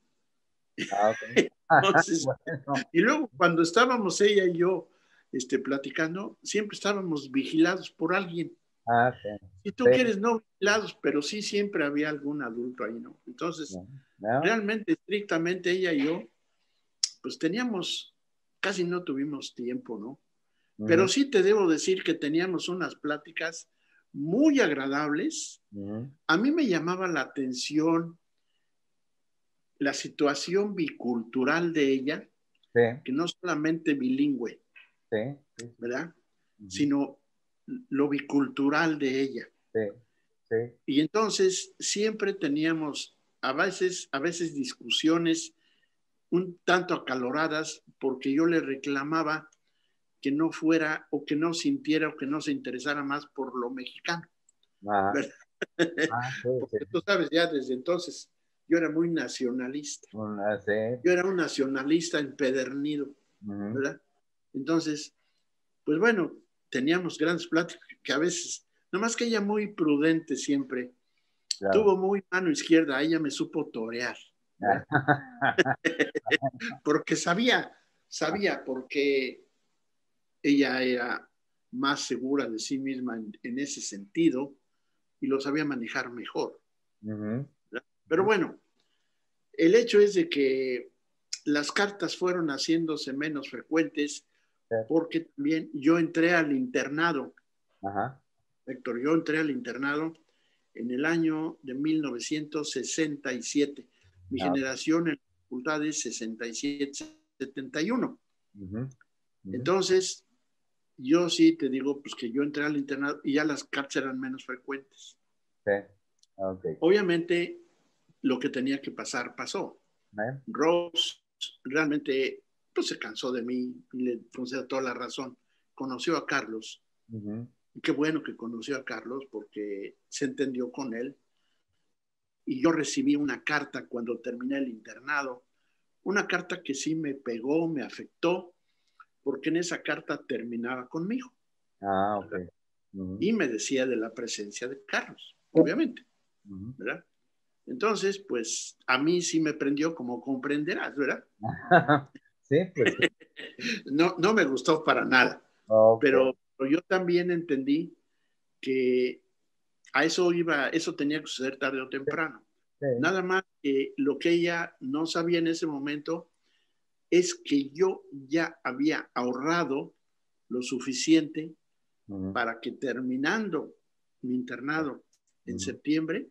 Ah, ok. Entonces, Bueno. y luego cuando estábamos ella y yo platicando, siempre estábamos vigilados por alguien. Ah, sí. Si tú Sí. quieres, no vigilados, pero sí siempre había algún adulto ahí, ¿no? Entonces, No, no. realmente, estrictamente, ella y yo, pues casi no tuvimos tiempo, ¿no? Ujú, Pero sí te debo decir que teníamos unas pláticas muy agradables. ujú. A mí me llamaba la atención la situación bicultural de ella, Sí, que no solamente bilingüe, sí, sí, sí. ¿verdad? Ujú. Sino lo bicultural de ella. Sí, sí. Y entonces siempre teníamos a veces discusiones un tanto acaloradas porque yo le reclamaba que no fuera o que no sintiera o que no se interesara más por lo mexicano, Ajá. ¿verdad? Ah, sí, sí, Porque sí. tú sabes, ya desde entonces yo era muy nacionalista, Sí. yo era un nacionalista empedernido, Ujú, ¿verdad? Entonces, pues bueno, teníamos grandes pláticas que a veces, nomás que ella muy prudente siempre, claro. tuvo muy mano izquierda, ella me supo torear, ¿verdad? Porque sabía porque ella era más segura de sí misma en ese sentido y lo sabía manejar mejor, Ujú, ¿verdad? Pero bueno, el hecho es de que las cartas fueron haciéndose menos frecuentes sí. porque también yo entré al internado, Ajá. Héctor, yo entré al internado en el año de 1967. Mi Ah, generación en la facultad es 67-71. ujú, ujú. Entonces, yo sí te digo, pues que yo entré al internado y ya las cartas eran menos frecuentes. Sí. Ok. Obviamente, lo que tenía que pasar pasó. ¿Eh? Rose realmente pues, se cansó de mí y le concedo toda la razón. Conoció a Carlos. Ujú, Y qué bueno que conoció a Carlos porque se entendió con él. Y yo recibí una carta cuando terminé el internado. Una carta que sí me pegó, me afectó, porque en esa carta terminaba conmigo. ah, ok. ¿Verdad? Ujú, Y me decía de la presencia de Carlos, obviamente, ujú. ¿verdad? Entonces, pues a mí sí me prendió como comprenderás, ¿verdad? Sí, pues sí. No me gustó para nada, Ok. pero yo también entendí que a eso iba, eso tenía que suceder tarde o temprano. Sí. Nada más que lo que ella no sabía en ese momento es que yo ya había ahorrado lo suficiente para que terminando mi internado en septiembre,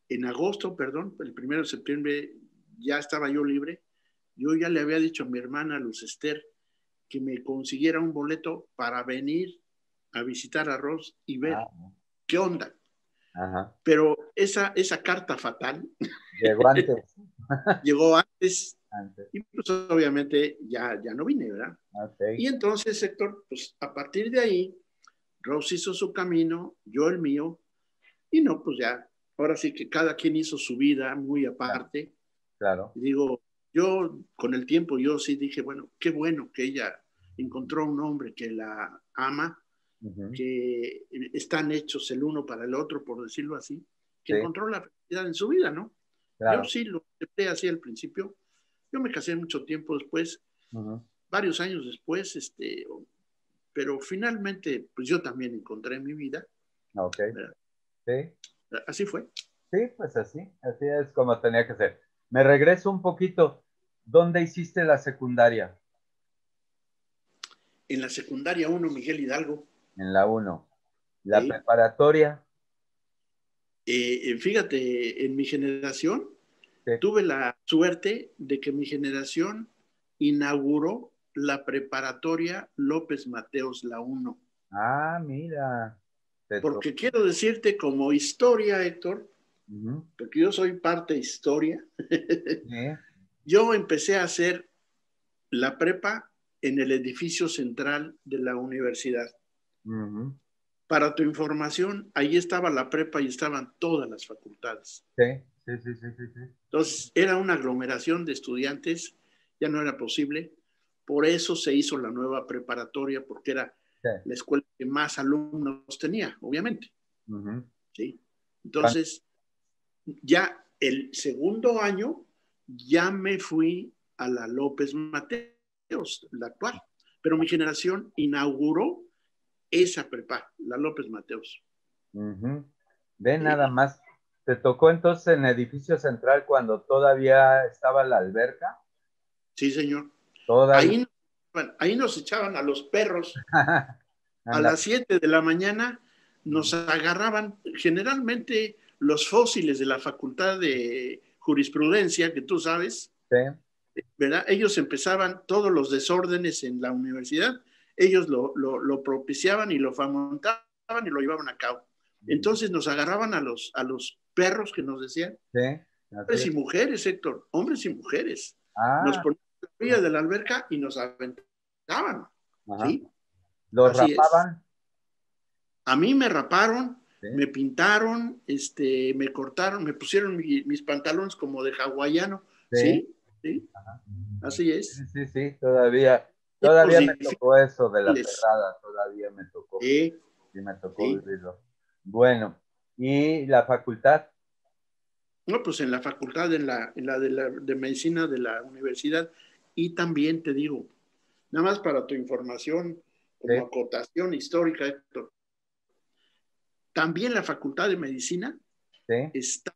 en agosto, perdón, el 1 de septiembre ya estaba yo libre. Yo ya le había dicho a mi hermana Luz Ester que me consiguiera un boleto para venir a visitar a Ross y ver qué onda. Ajá. Pero esa carta fatal llegó antes. llegó antes. Y pues obviamente ya no vine, ¿verdad? Okay. Y entonces, Héctor, pues a partir de ahí, Rose hizo su camino, yo el mío, y no, pues ya, ahora sí que cada quien hizo su vida muy aparte. Claro. Y digo, yo con el tiempo, yo sí dije, bueno, qué bueno que ella encontró un hombre que la ama, que están hechos el uno para el otro, por decirlo así, que encontró la felicidad en su vida, ¿no? Claro. Yo sí lo acepté así al principio. Yo me casé mucho tiempo después, varios años después, pero finalmente, pues yo también encontré mi vida. Ok. Sí. Así fue. Sí, pues así es como tenía que ser. Me regreso un poquito. ¿Dónde hiciste la secundaria? En la secundaria 1, Miguel Hidalgo. En la 1. ¿La preparatoria? Fíjate, en mi generación tuve la suerte de que mi generación inauguró la preparatoria López Mateos, la 1. Ah, mira. Porque quiero decirte como historia, Héctor, porque yo soy parte historia, yo empecé a hacer la prepa en el edificio central de la universidad. Para tu información, ahí estaba la prepa y estaban todas las facultades. Sí. Entonces, era una aglomeración de estudiantes, ya no era posible. Por eso se hizo la nueva preparatoria, porque era la escuela que más alumnos tenía, obviamente. ¿Sí? Entonces, ya el segundo año, ya me fui a la López Mateos, la actual. Pero mi generación inauguró esa prepa, la López Mateos. Ve nada más. ¿Te tocó entonces en edificio central cuando todavía estaba la alberca? Sí, señor. Ahí nos echaban a los perros. A las 7 de la mañana nos agarraban generalmente los fósiles de la Facultad de Jurisprudencia, que tú sabes, ¿verdad? Ellos empezaban todos los desórdenes en la universidad, ellos lo propiciaban y lo fomentaban y lo llevaban a cabo. Entonces nos agarraban a los perros que nos decían, hombres y mujeres, Héctor, hombres y mujeres. Nos ponían en la orilla de la alberca y nos aventaban, ¿sí? ¿Los rapaban? A mí me raparon, me pintaron, me cortaron, me pusieron mis pantalones como de hawaiano, ¿sí? Así es. Sí, todavía me tocó eso de la perrada, todavía me tocó. Sí, me tocó vivirlo. Bueno, ¿y la facultad? No, pues en la facultad, de medicina de la universidad, y también te digo, nada más para tu información, como acotación histórica, Héctor, también la facultad de medicina está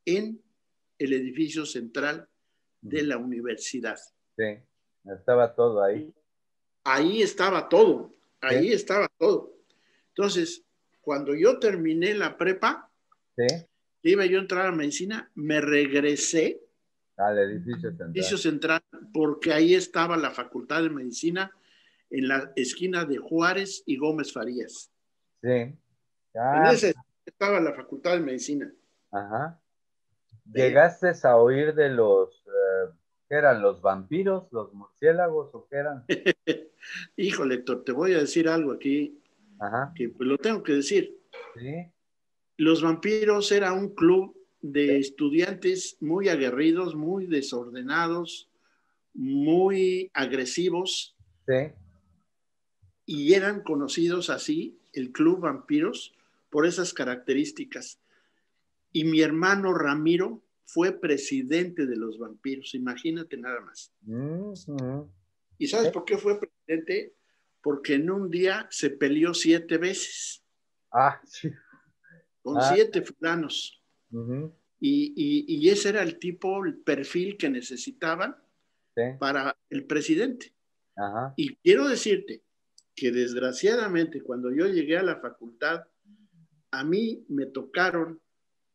en el edificio central de la universidad. Sí, estaba todo ahí. Ahí estaba todo, estaba todo. Entonces, cuando yo terminé la prepa, iba yo a entrar a medicina, me regresé al edificio central, porque ahí estaba la facultad de medicina en la esquina de Juárez y Gómez Farías. Sí. En ese estaba la facultad de medicina. Ajá. ¿Llegaste a oír de los, qué eran, los vampiros, los murciélagos o qué eran? Híjole, Héctor, te voy a decir algo aquí, que pues lo tengo que decir. Sí. Los vampiros era un club de estudiantes muy aguerridos, muy desordenados, muy agresivos. Sí. Y eran conocidos así, el Club Vampiros, por esas características. Y mi hermano Ramiro fue presidente de los vampiros, imagínate nada más. ¿Y sabes por qué fue presidente? Porque en un día se peleó 7 veces. Ah, sí. con Ah, 7 fulanos. ujú, Y ese era el tipo, el perfil que necesitaban sí, para el presidente. ajá, Y quiero decirte que desgraciadamente cuando yo llegué a la facultad, a mí me tocaron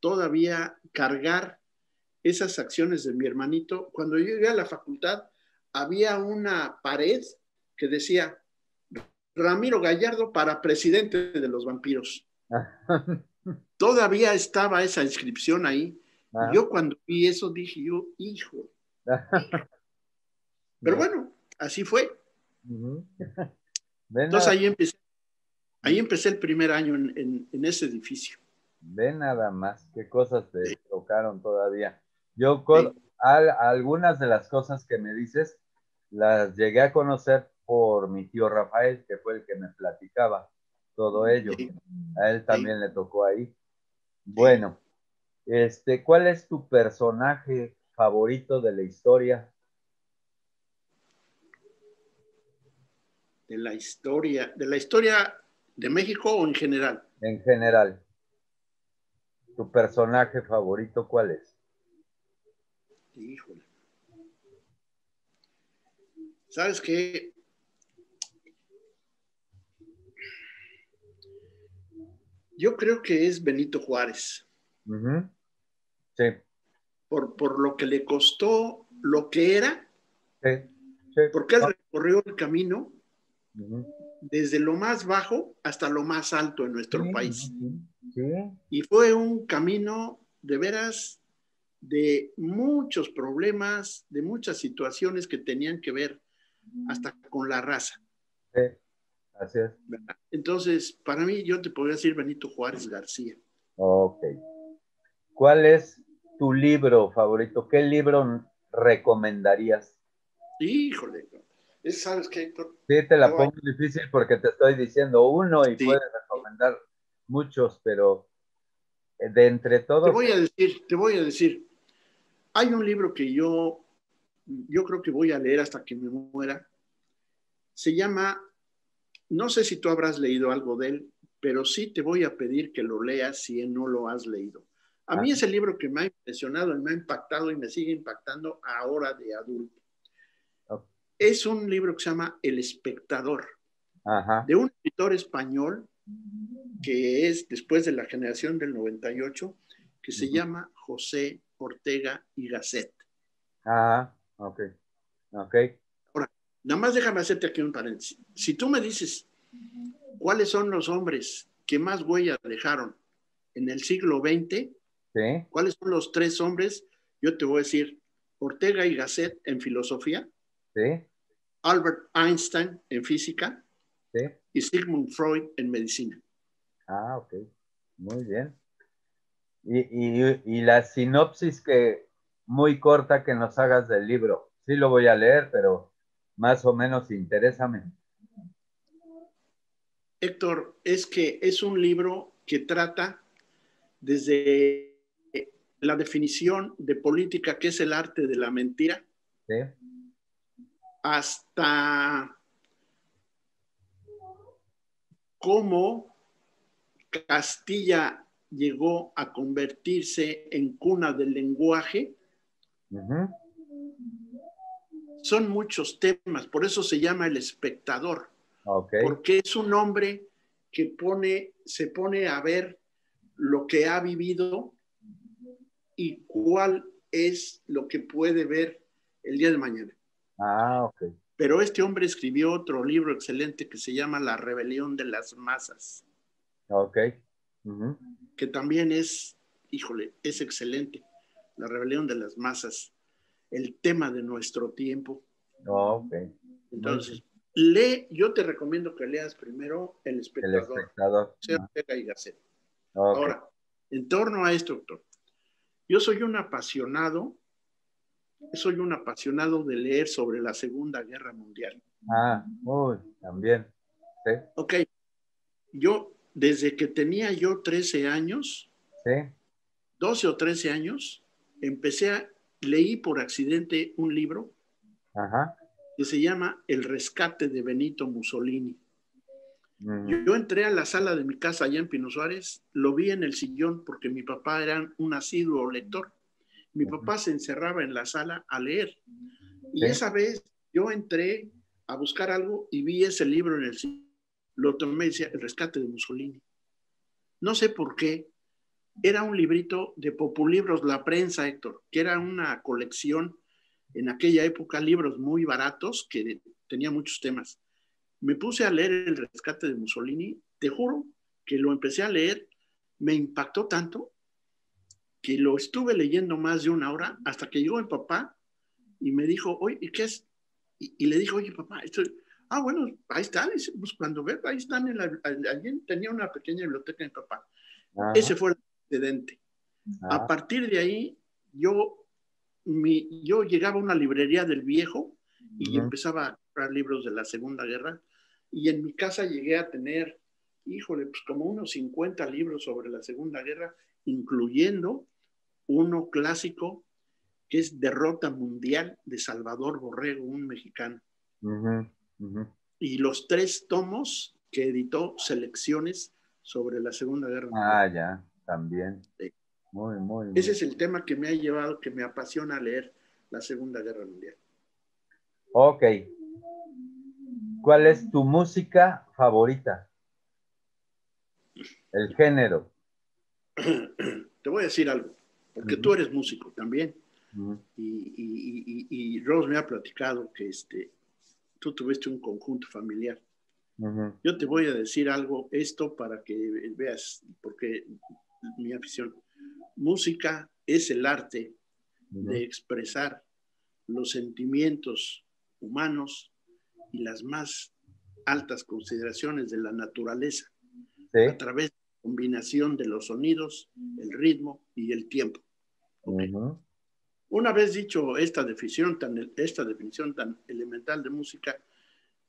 todavía cargar esas acciones de mi hermanito. Cuando yo llegué a la facultad, había una pared que decía Ramiro Gallardo para presidente de los vampiros. Todavía estaba esa inscripción ahí. Y ajá. yo cuando vi eso dije yo, hijo. Pero bueno, así fue. Ujú. Ve Entonces nada, ahí empecé el primer año en ese edificio. ve nada más, qué cosas te Sí, tocaron todavía. Yo sí, algunas de las cosas que me dices las llegué a conocer por mi tío Rafael, que fue el que me platicaba todo ello. sí, A él sí, también le tocó ahí. sí. Bueno, ¿cuál es tu personaje favorito de la historia De la historia de México o en general. en general? ¿Tu personaje favorito cuál es? Híjole. ¿Sabes qué? Yo creo que es Benito Juárez, Ujú, sí, por lo que le costó lo que era, sí, sí. porque él No, recorrió el camino ujú, desde lo más bajo hasta lo más alto en sí, nuestro país. ujú, sí, Y fue un camino de veras de muchos problemas, de muchas situaciones que tenían que ver hasta con la raza. sí, así es. ¿Verdad? Entonces, para mí, yo te podría decir Benito Juárez García. Ok. ¿Cuál es tu libro favorito? ¿Qué libro recomendarías? Híjole, ¿sabes qué, Héctor? Sí, te Te la voy a- pongo difícil porque te estoy diciendo uno y sí, puedes recomendar muchos, pero de entre todos, te voy a decir, hay un libro que yo creo que voy a leer hasta que me muera. Se llama, no sé si tú habrás leído algo de él, pero sí te voy a pedir que lo leas si no lo has leído. A ah, mí es el libro que me ha impresionado y me ha impactado y me sigue impactando ahora de adulto. ok, Es un libro que se llama El Espectador, ajá, de un escritor español que es después de la generación del 98, que se ujú, llama José Ortega y Gasset. ajá, ok, ok, Ahora, nada más déjame hacerte aquí un paréntesis. Si tú me dices cuáles son los hombres que más huella dejaron en el siglo XX, sí, cuáles son los 3 hombres, yo te voy a decir Ortega y Gasset en filosofía, sí, Albert Einstein en física sí, y Sigmund Freud en medicina. ok, muy bien. Y la sinopsis que muy corta que nos hagas del libro. Sí lo voy a leer, pero más o menos interésame. Héctor, es que es un libro que trata desde la definición de política, que es el arte de la mentira, ¿Sí? hasta cómo Castilla llegó a convertirse en cuna del lenguaje. Ujú, Son muchos temas, por eso se llama El Espectador, ok. porque es un hombre que se pone a ver lo que ha vivido y cuál es lo que puede ver el día de mañana. Ok. Pero este hombre escribió otro libro excelente que se llama La rebelión de las masas, Ok. Ujú, que también es, híjole, es excelente. La rebelión de las masas, el tema de nuestro tiempo. ok. Muy bien. Entonces, yo te recomiendo que leas primero El El Espectador, espectador. José Ortega y Gasset. Ok. Ahora, en torno a esto, doctor, yo soy un apasionado de leer sobre la Segunda Guerra Mundial. Uy, también. Sí, Ok, desde que tenía yo 13 años, sí. 12 o 13 años, leí por accidente un libro Ajá. que se llama El rescate de Benito Mussolini. Yo entré a la sala de mi casa allá en Pino Suárez, lo vi en el sillón porque mi papá era un asiduo lector. Mi papá se encerraba en la sala a leer. Y Sí. esa vez yo entré a buscar algo y vi ese libro en el sillón. Lo tomé y decía El rescate de Mussolini. No sé por qué. Era un librito de Populibros La Prensa, Héctor, que era una colección en aquella época, libros muy baratos que tenía muchos temas. Me puse a leer El rescate de Mussolini, te juro que lo empecé a leer, me impactó tanto que lo estuve leyendo más de una hora hasta que llegó el papá y me dijo, oye, ¿y qué es? Y le dijo, oye, papá, esto... Ah, bueno, ahí están, pues cuando ve, ahí están, allí tenía una pequeña biblioteca en papá. Ajá. Ese fue el antecedente. A Ah, partir de ahí, yo llegaba a una librería del viejo y empezaba a comprar libros de la Segunda Guerra. Y en mi casa llegué a tener, híjole, pues como unos 50 libros sobre la Segunda Guerra, incluyendo uno clásico que es Derrota Mundial de Salvador Borrego, un mexicano. uh -huh. Y los 3 tomos que editó Selecciones sobre la Segunda Guerra Mundial. Ah, ya, también. Muy, muy, Ese muy. es el tema que me ha llevado, que me apasiona leer la Segunda Guerra Mundial. Ok. ¿Cuál es tu música favorita? El género. Te voy a decir algo, porque tú eres músico también. Y Rose me ha platicado que tú tuviste un conjunto familiar. Yo te voy a decir algo, esto para que veas, porque mi afición. Música es el arte de expresar los sentimientos humanos y las más altas consideraciones de la naturaleza a Sí. través de la combinación de los sonidos, el ritmo y el tiempo. Okay. Una vez dicho esta definición tan elemental de música,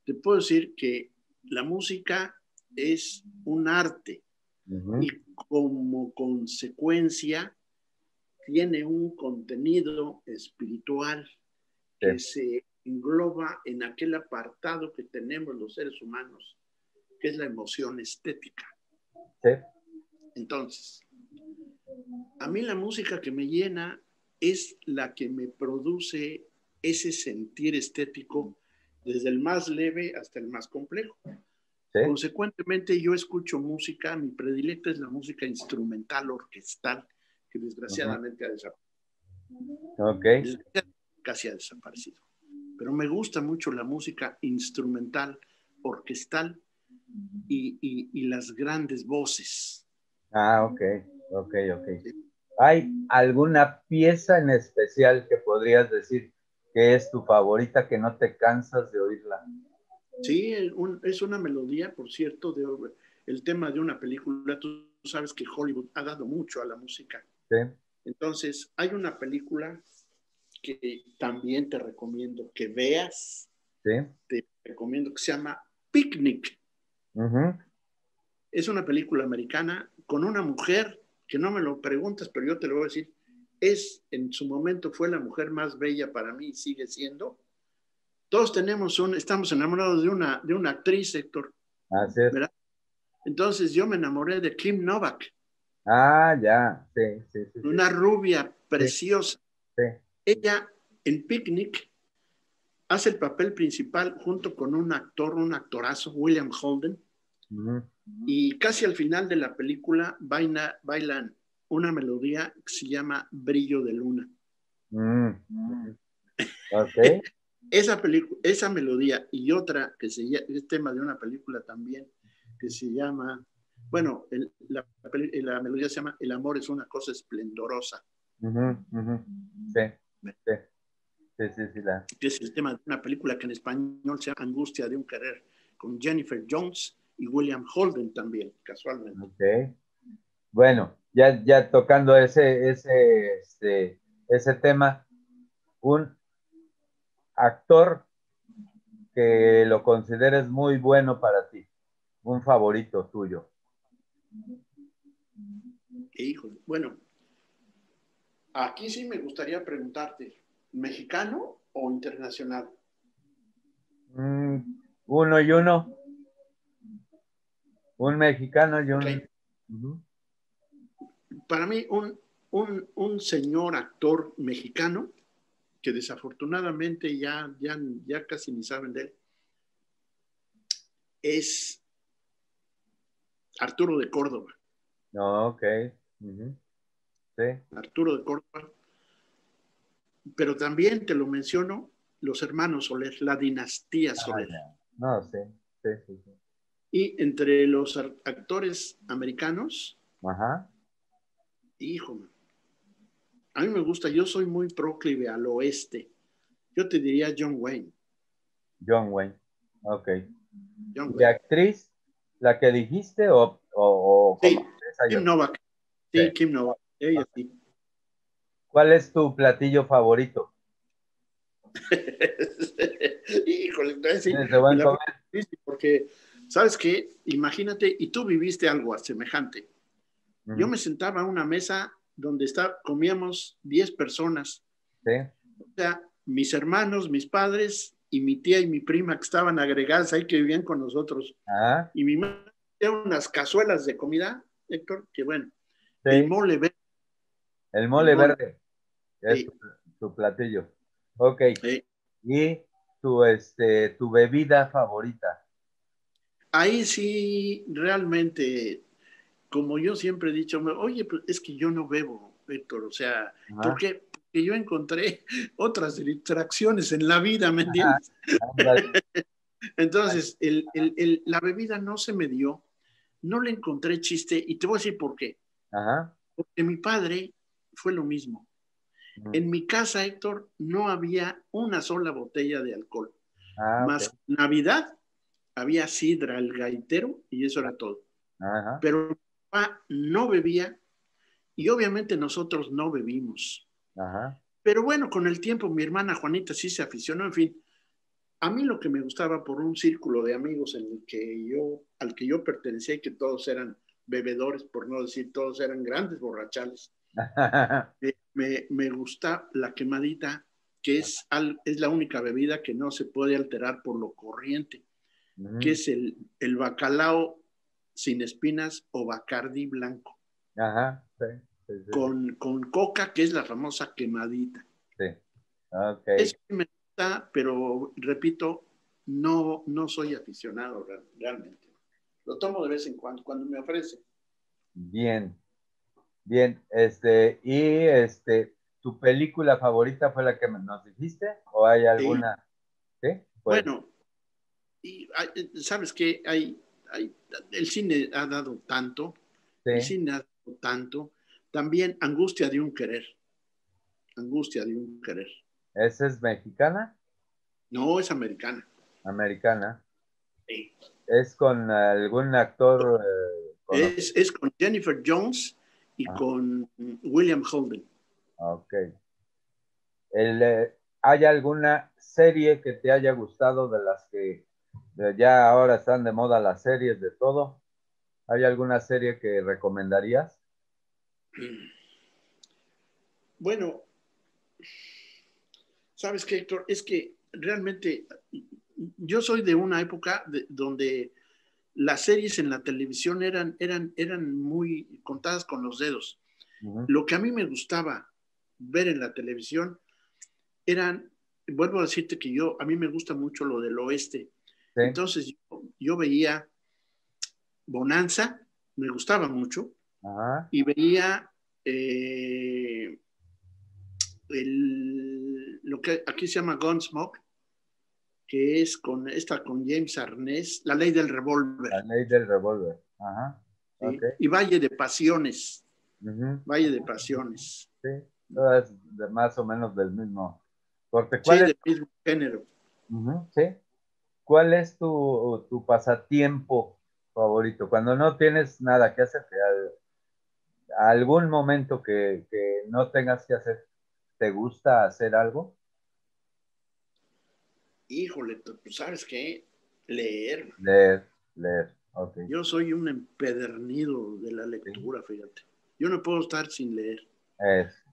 te puedo decir que la música es un arte y como consecuencia tiene un contenido espiritual que se engloba en aquel apartado que tenemos los seres humanos, que es la emoción estética. Sí. Entonces, a mí la música que me llena es la que me produce ese sentir estético desde el más leve hasta el más complejo. Sí. Consecuentemente, yo escucho música, mi predilecta es la música instrumental orquestal, que desgraciadamente ha desaparecido. Okay. Casi ha desaparecido. Pero me gusta mucho la música instrumental, orquestal y las grandes voces. Ah, ok. ¿Hay alguna pieza en especial que podrías decir que es tu favorita, que no te cansas de oírla? Sí, es una melodía, por cierto, el tema de una película. Tú sabes que Hollywood ha dado mucho a la música. Sí. Entonces, hay una película que también te recomiendo que veas. Sí. Te recomiendo que se llama Picnic. Es una película americana con una mujer que no me lo preguntas, pero yo te lo voy a decir. En su momento fue la mujer más bella para mí y sigue siendo. Todos estamos enamorados de una actriz, Héctor. Así es. ¿Verdad? Entonces yo me enamoré de Kim Novak. Ah, ya. Sí. Una rubia Sí. preciosa. Sí. Ella en Picnic hace el papel principal junto con un actorazo, William Holden. Y casi al final de la película bailan una melodía que se llama Brillo de Luna. Okay. Esa melodía y otra que es tema de una película también que se llama, bueno, la melodía se llama El amor es una cosa esplendorosa. Sí. Que es el tema de una película que en español se llama Angustia de un querer, con Jennifer Jones y William Holden también, casualmente. Okay. Bueno, ya tocando ese tema, un actor que lo consideres muy bueno para ti, un favorito tuyo. Híjole, bueno, aquí sí me gustaría preguntarte, ¿mexicano o internacional? Uno y uno. Un mexicano y un... Ok. Ujú. Para mí, un señor actor mexicano que desafortunadamente ya casi ni saben de él, es Arturo de Córdoba. No, ok. Ujú. Sí. Arturo de Córdoba. Pero también te lo menciono, los hermanos Soler, la dinastía Ah, Soler. ya. No, sí. Sí, sí, sí. Y entre los actores americanos, Ajá. hijo, a mí me gusta, yo soy muy proclive al oeste. Yo te diría John Wayne. John Wayne. Ok. John ¿Y de Wayne. actriz, la que dijiste o Sí, conoces a Kim ella? Novak. Sí. Sí, Kim Novak. Ella Ok. sí. ¿Cuál es tu platillo favorito? Híjole, entonces sí, ¿Tienes de me buen la comer? pongo difícil porque, ¿sabes qué? Imagínate, y tú viviste algo semejante. Yo Ujú. me sentaba a una mesa donde comíamos 10 personas, Sí. o sea, mis hermanos, mis padres y mi tía y mi prima que estaban agregadas ahí que vivían con nosotros. Ah, Y mi madre hacía unas cazuelas de comida, Héctor, que bueno, el sí. mole verde, El el mole mole, verde es sí, tu platillo. Ok. sí. ¿Y tu bebida favorita? Ahí sí, realmente, como yo siempre he dicho, oye, pues es que yo no bebo, Héctor, o sea, ¿por Ajá. qué? Porque yo encontré otras distracciones en la vida, ¿me Ajá. entiendes? Ándale. Entonces, la bebida no se me dio, no le encontré chiste y te voy a decir por qué. Ajá. Porque mi padre fue lo mismo. Ujú. En mi casa, Héctor, no había una sola botella de alcohol. Ah, ok. Más Navidad había sidra, el gaitero y eso era todo. Ajá. Pero mi papá no bebía y obviamente nosotros no bebimos. Ajá. Pero bueno, con el tiempo mi hermana Juanita sí se aficionó, en fin. A mí lo que me gustaba por un círculo de amigos al que yo pertenecía y que todos eran bebedores, por no decir todos eran grandes borrachales, me gusta la quemadita, que es la única bebida que no se puede alterar por lo corriente, que Ujú. es el bacalao sin espinas o bacardí blanco, Ajá. Sí, sí, sí, sí. con coca, que es la famosa quemadita. Sí. Ok. Eso me gusta, pero repito, no soy aficionado realmente. Lo tomo de vez en cuando me ofrece. Bien. Bien. ¿Tu película favorita fue la que nos dijiste? ¿O hay Sí. alguna? Sí. Pues Bueno, sabes que el cine ha dado tanto, el sí. cine ha dado tanto, también Angustia de un querer, Angustia de un querer. ¿Esa es mexicana? No es americana. Americana. Sí. ¿Es con algún actor conocido? Es con Jennifer Jones y Ah, con William Holden. ok. ¿Hay alguna serie que te haya gustado de las que ya ahora están de moda las series de todo? ¿Hay alguna serie que recomendarías? Bueno, ¿sabes qué, Héctor? Es que realmente yo soy de una época donde las series en la televisión eran muy contadas con los dedos. Ujú. Lo que a mí me gustaba ver en la televisión eran, vuelvo a decirte que a mí me gusta mucho lo del oeste. Sí. Entonces yo veía Bonanza, me gustaba mucho, Ajá. y veía lo que aquí se llama Gunsmoke, que es con James Arness, La Ley del Revólver, La ley del revólver. Ajá. Ok. ¿sí? Y Valle de Pasiones, Ujú. Valle de Pasiones, Sí. Todas más o menos del mismo corte. sí, del mismo género. Ujú, sí. ¿Cuál es tu pasatiempo favorito? Cuando no tienes nada que hacer, algún momento que no tengas que hacer, ¿te gusta hacer algo? Híjole, pues ¿sabes qué? Leer. Leer, leer, ok. Yo soy un empedernido de la Sí, lectura, fíjate. Yo no puedo estar sin leer. es,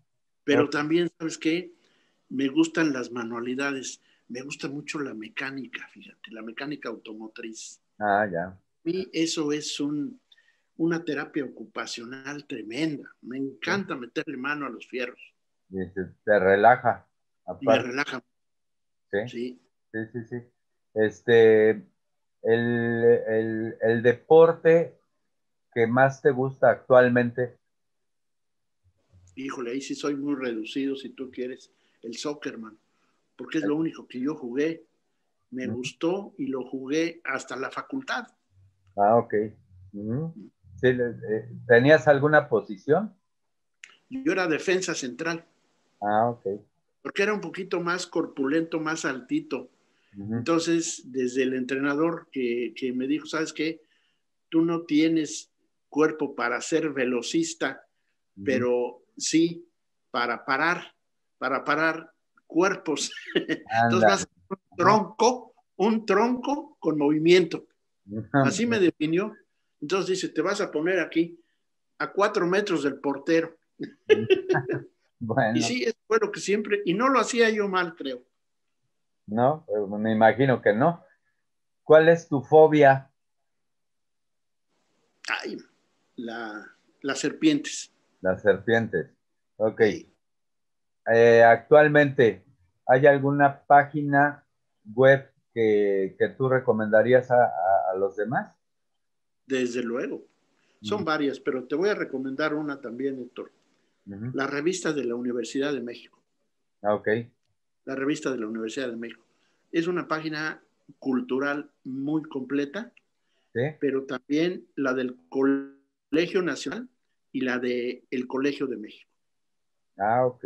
Pero ok. también, ¿sabes qué? Me gustan las manualidades. Me gusta mucho la mecánica, fíjate, la mecánica automotriz. Ah, ya. mí eso es una terapia ocupacional tremenda. Me Sí. encanta meterle mano a los fierros. Y te relaja, Me aparte. relaja, Sí, sí. sí, sí, sí. Este, el deporte que más te gusta actualmente. Híjole, ahí sí soy muy reducido si tú quieres. El soccer, man. Porque es lo único que yo jugué. Me Ujú. gustó y lo jugué hasta la facultad. Ah, ok. Ujú. Sí, ¿tenías alguna posición? Yo era defensa central, Ah, ok. porque era un poquito más corpulento, más altito. Ujú, Entonces, desde el entrenador que me dijo, ¿sabes qué? Tú no tienes cuerpo para ser velocista, ujú. pero sí para parar cuerpos. Entonces vas Ándale. a Ajá. un tronco con movimiento. Así me Ujú. definió. Entonces dice, te vas a poner aquí a 4 metros del portero. Y Bueno, sí, eso fue lo que siempre, y no lo hacía yo mal, creo. no, me imagino que no. ¿Cuál es tu fobia? Ay, las serpientes. Las serpientes. Ok. Hey. Actualmente, ¿hay alguna página web que tú recomendarías a los demás? Desde luego. Son Ujú, varias, pero te voy a recomendar una también, Héctor. ujú. La revista de la Universidad de México. Ah, ok. La revista de la Universidad de México. Es una página cultural muy completa, Sí. pero también la del Colegio Nacional y la del Colegio de México. Ah, ok.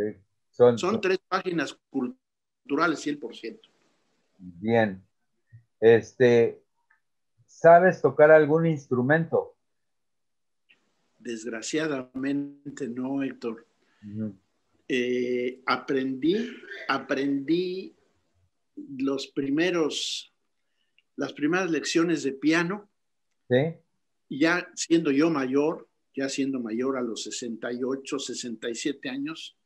Son, Son 3 páginas culturales, 100%. bien. Este, ¿sabes tocar algún instrumento? Desgraciadamente no, Héctor. Ujú. Aprendí los primeros, las primeras lecciones de piano, Sí, ya siendo mayor a los 68, 67 años,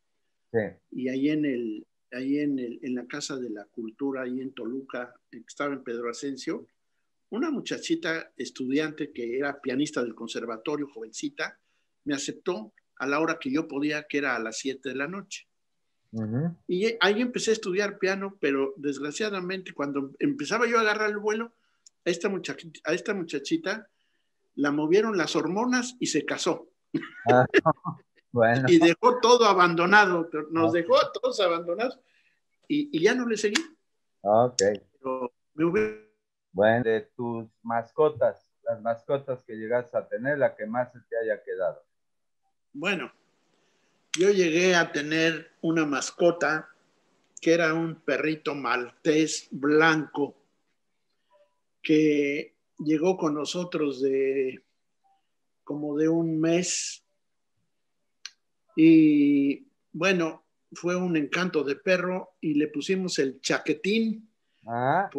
sí, y en la Casa de la Cultura, ahí en Toluca, que estaba en Pedro Ascencio, una muchachita estudiante que era pianista del conservatorio, jovencita, me aceptó a la hora que yo podía, que era a las 7 de la noche. ujú. Y ahí empecé a estudiar piano, pero desgraciadamente cuando empezaba yo a agarrar el vuelo, a esta muchachita la movieron las hormonas y se casó. Ah, bueno, Y dejó todo abandonado, nos dejó ok, a todos abandonados y ya no le seguí. ok. Pero me hubiera... Bueno, de tus mascotas, las mascotas que llegas a tener, la que más se te haya quedado. Bueno, yo llegué a tener una mascota que era un perrito maltés blanco que llegó con nosotros de como de un mes y bueno, fue un encanto de perro y le pusimos el chaquetín Ah,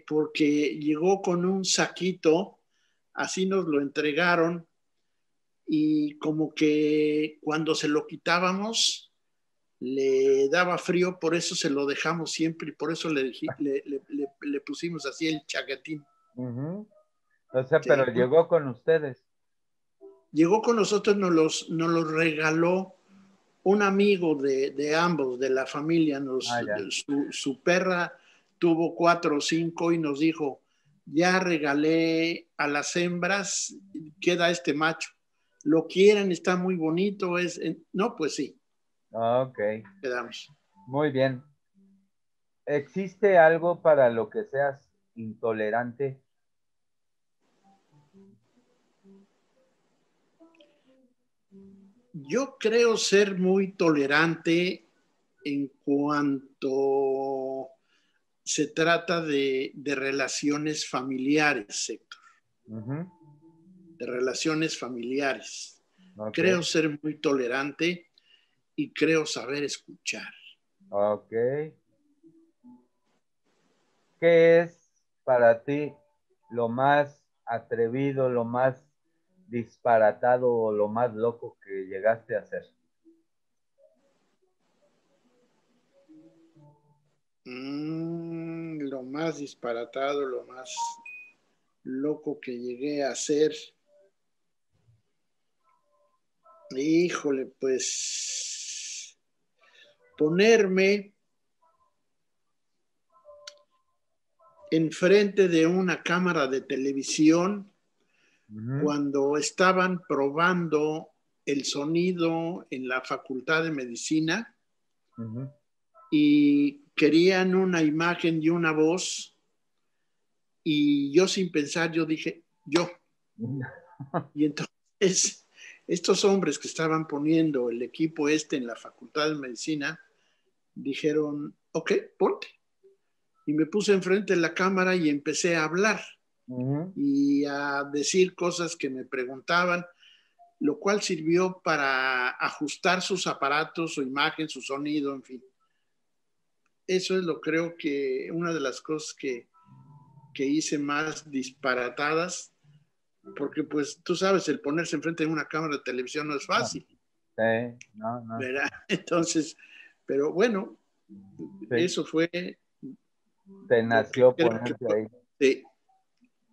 porque llegó con un saquito, así nos lo entregaron y como que cuando se lo quitábamos le daba frío, por eso se lo dejamos siempre y por eso le pusimos así el chaquetín. ujú. O sea, pero Sí. llegó con ustedes. Llegó con nosotros, nos los regaló un amigo de ambos, de la familia. Ah, ya. Su perra tuvo 4 o 5 y nos dijo, ya regalé a las hembras, queda este macho. Lo quieren, está muy bonito. No, pues sí, Ok, quedamos. muy bien. ¿Existe algo para lo que seas intolerante? Yo creo ser muy tolerante en cuanto se trata de relaciones familiares, Héctor, Ujú. de relaciones familiares. Ok, Creo ser muy tolerante y creo saber escuchar. ok. ¿Qué es para ti lo más atrevido, lo más disparatado o lo más loco que llegaste a hacer? Lo más disparatado, lo más... loco que llegué a hacer. Híjole, pues ponerme enfrente de una cámara de televisión cuando estaban probando el sonido en la Facultad de Medicina y querían una imagen y una voz, y yo sin pensar, yo dije, yo. Y entonces estos hombres que estaban poniendo el equipo en la Facultad de Medicina dijeron, ok, ponte. Y me puse enfrente de la cámara y empecé a hablar y a decir cosas que me preguntaban, lo cual sirvió para ajustar sus aparatos, su imagen, su sonido, en fin. Eso es lo creo que una de las cosas que hice más disparatadas, porque pues tú sabes, el ponerse enfrente de una cámara de televisión no es fácil. Sí, no, no. ¿Verdad? Entonces, pero bueno, sí. Eso fue. Te nació ponerte ahí. Sí.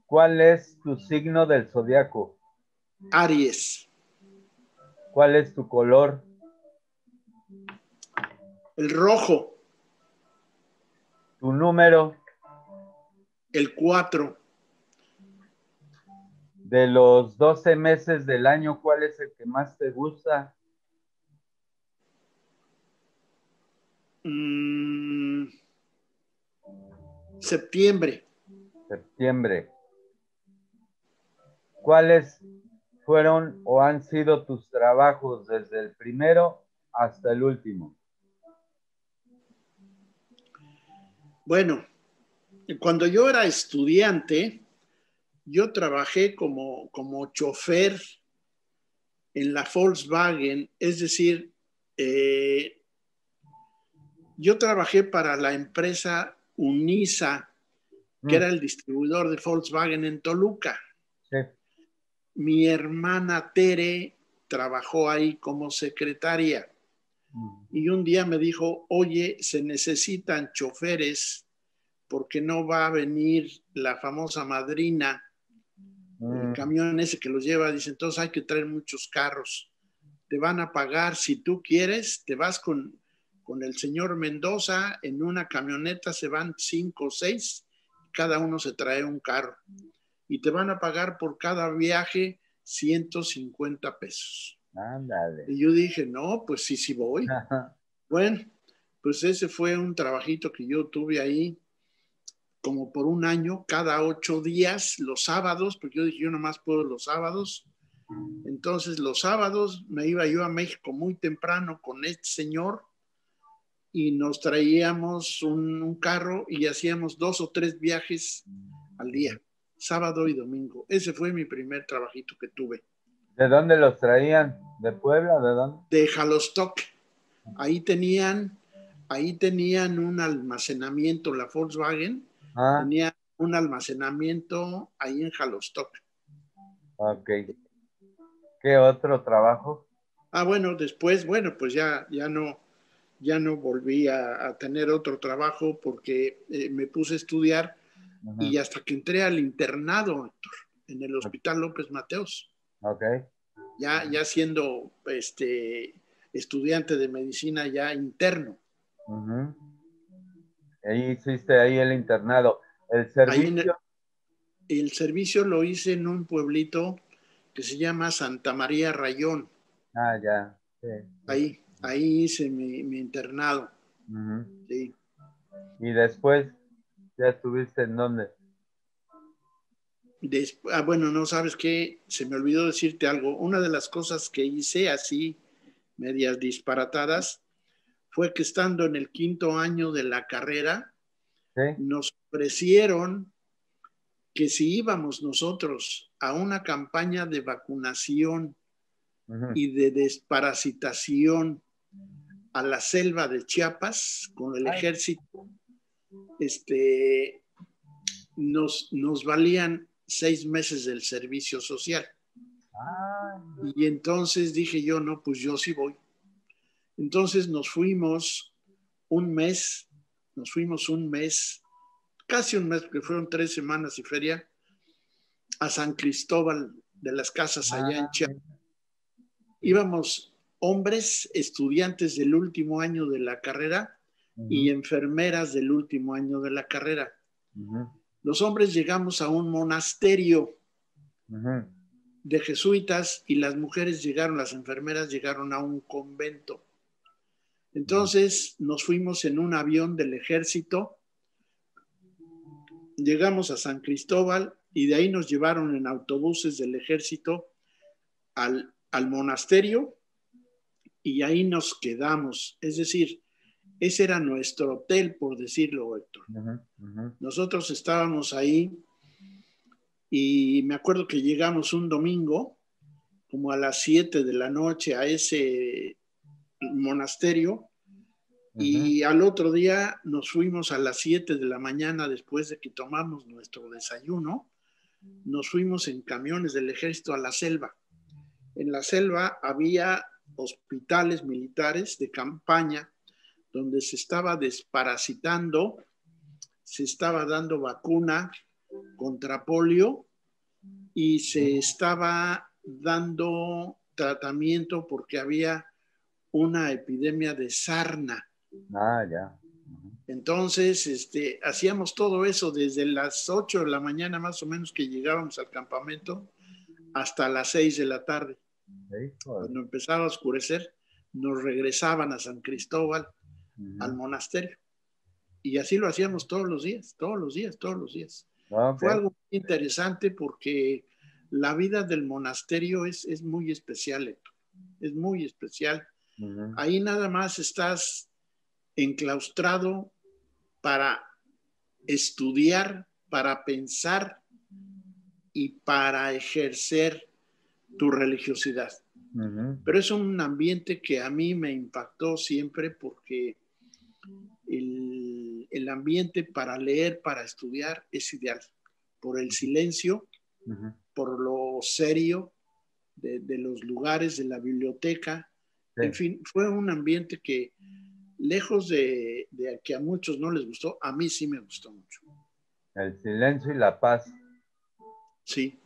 ¿Cuál es tu signo del zodiaco? Aries. ¿Cuál es tu color? El rojo. ¿Tu número? El 4. De los 12 meses del año, ¿cuál es el que más te gusta? Septiembre. Septiembre. ¿Cuáles fueron o han sido tus trabajos desde el primero hasta el último? Bueno, cuando yo era estudiante, yo trabajé como chofer en la Volkswagen, es decir, yo trabajé para la empresa Unisa, que era el distribuidor de Volkswagen en Toluca. Sí. Mi hermana Tere trabajó ahí como secretaria. Y un día me dijo, oye, se necesitan choferes porque no va a venir la famosa madrina, el camión ese que los lleva. Dice, entonces hay que traer muchos carros. Te van a pagar, si tú quieres, te vas con el señor Mendoza, en una camioneta se van 5 o 6, cada uno se trae un carro. Y te van a pagar por cada viaje 150 pesos. Ándale. Y yo dije, no, pues sí voy. Bueno, pues ese fue un trabajito que yo tuve ahí como por un año, cada 8 días, los sábados, porque yo dije, yo nomás puedo los sábados. Entonces los sábados me iba yo a México muy temprano con este señor y nos traíamos un carro y hacíamos 2 o 3 viajes al día, sábado y domingo. Ese fue mi primer trabajito que tuve. ¿De dónde los traían? ¿De Puebla? ¿De dónde? De Jalostoc. Ahí tenían un almacenamiento, la Volkswagen tenía un almacenamiento ahí en Jalostoc. Ok. ¿Qué otro trabajo? Bueno, después, pues ya no volví a tener otro trabajo porque me puse a estudiar y hasta que entré al internado, Héctor, en el Hospital López Mateos. Ok. Ya siendo estudiante de medicina ya interno. Ahí hiciste ahí el internado. ¿El servicio? El servicio lo hice en un pueblito que se llama Santa María Rayón. Ya. Sí. Ahí hice mi internado. Sí. ¿Y después ya estuviste en dónde? Bueno, no, ¿sabes qué? Se me olvidó decirte algo. Una de las cosas que hice así, medias disparatadas, fue que estando en el 5º año de la carrera, ¿Sí? nos ofrecieron que si íbamos nosotros a una campaña de vacunación y de desparasitación a la selva de Chiapas con el ejército, nos valían 6 meses del servicio social. Y entonces dije yo, no, pues yo sí voy. Entonces nos fuimos un mes, casi un mes, porque fueron 3 semanas y feria, a San Cristóbal de las Casas allá en Ah, Chiapas. Íbamos hombres, estudiantes del último año de la carrera y enfermeras del último año de la carrera. Los hombres llegamos a un monasterio de jesuitas y las mujeres llegaron, las enfermeras llegaron a un convento. Entonces nos fuimos en un avión del ejército, llegamos a San Cristóbal y de ahí nos llevaron en autobuses del ejército al monasterio y ahí nos quedamos. Es decir, ese era nuestro hotel, por decirlo, Héctor. Nosotros estábamos ahí y me acuerdo que llegamos un domingo, como a las 7 de la noche, a ese monasterio, y al otro día nos fuimos a las 7 de la mañana, después de que tomamos nuestro desayuno, nos fuimos en camiones del ejército a la selva. En la selva había hospitales militares de campaña donde se estaba desparasitando, se estaba dando vacuna contra polio y se estaba dando tratamiento porque había una epidemia de sarna. Ya. Entonces, hacíamos todo eso desde las 8 de la mañana más o menos que llegábamos al campamento hasta las 6 de la tarde. Cuando empezaba a oscurecer, nos regresaban a San Cristóbal, al monasterio. Y así lo hacíamos todos los días, todos los días, todos los días. Fue algo muy interesante porque la vida del monasterio es muy especial, Héctor. Es muy especial. Ahí nada más estás enclaustrado para estudiar, para pensar y para ejercer tu religiosidad. Pero es un ambiente que a mí me impactó siempre porque el ambiente para leer, para estudiar es ideal. Por el silencio, por lo serio de los lugares, de la biblioteca. En fin, fue un ambiente que lejos de que a muchos no les gustó, a mí sí me gustó mucho. El silencio y la paz. Sí.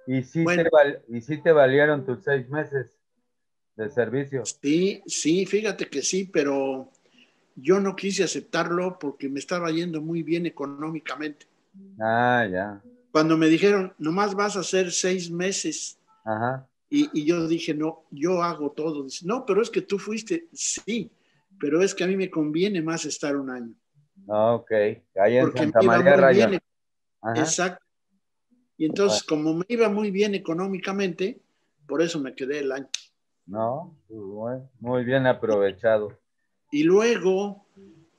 ¿Y sí te valieron tus 6 meses de servicio? Sí, fíjate que sí, pero yo no quise aceptarlo porque me estaba yendo muy bien económicamente. Ya. Cuando me dijeron, nomás vas a hacer 6 meses. Y yo dije, no, yo hago todo. Dice, no, pero es que tú fuiste, sí, pero es que a mí me conviene más estar un año. Ok, ahí en porque Santa me iba María muy Rayón. bien. Exacto. Y entonces, como me iba muy bien económicamente, por eso me quedé el año. No, muy bien aprovechado. Y luego,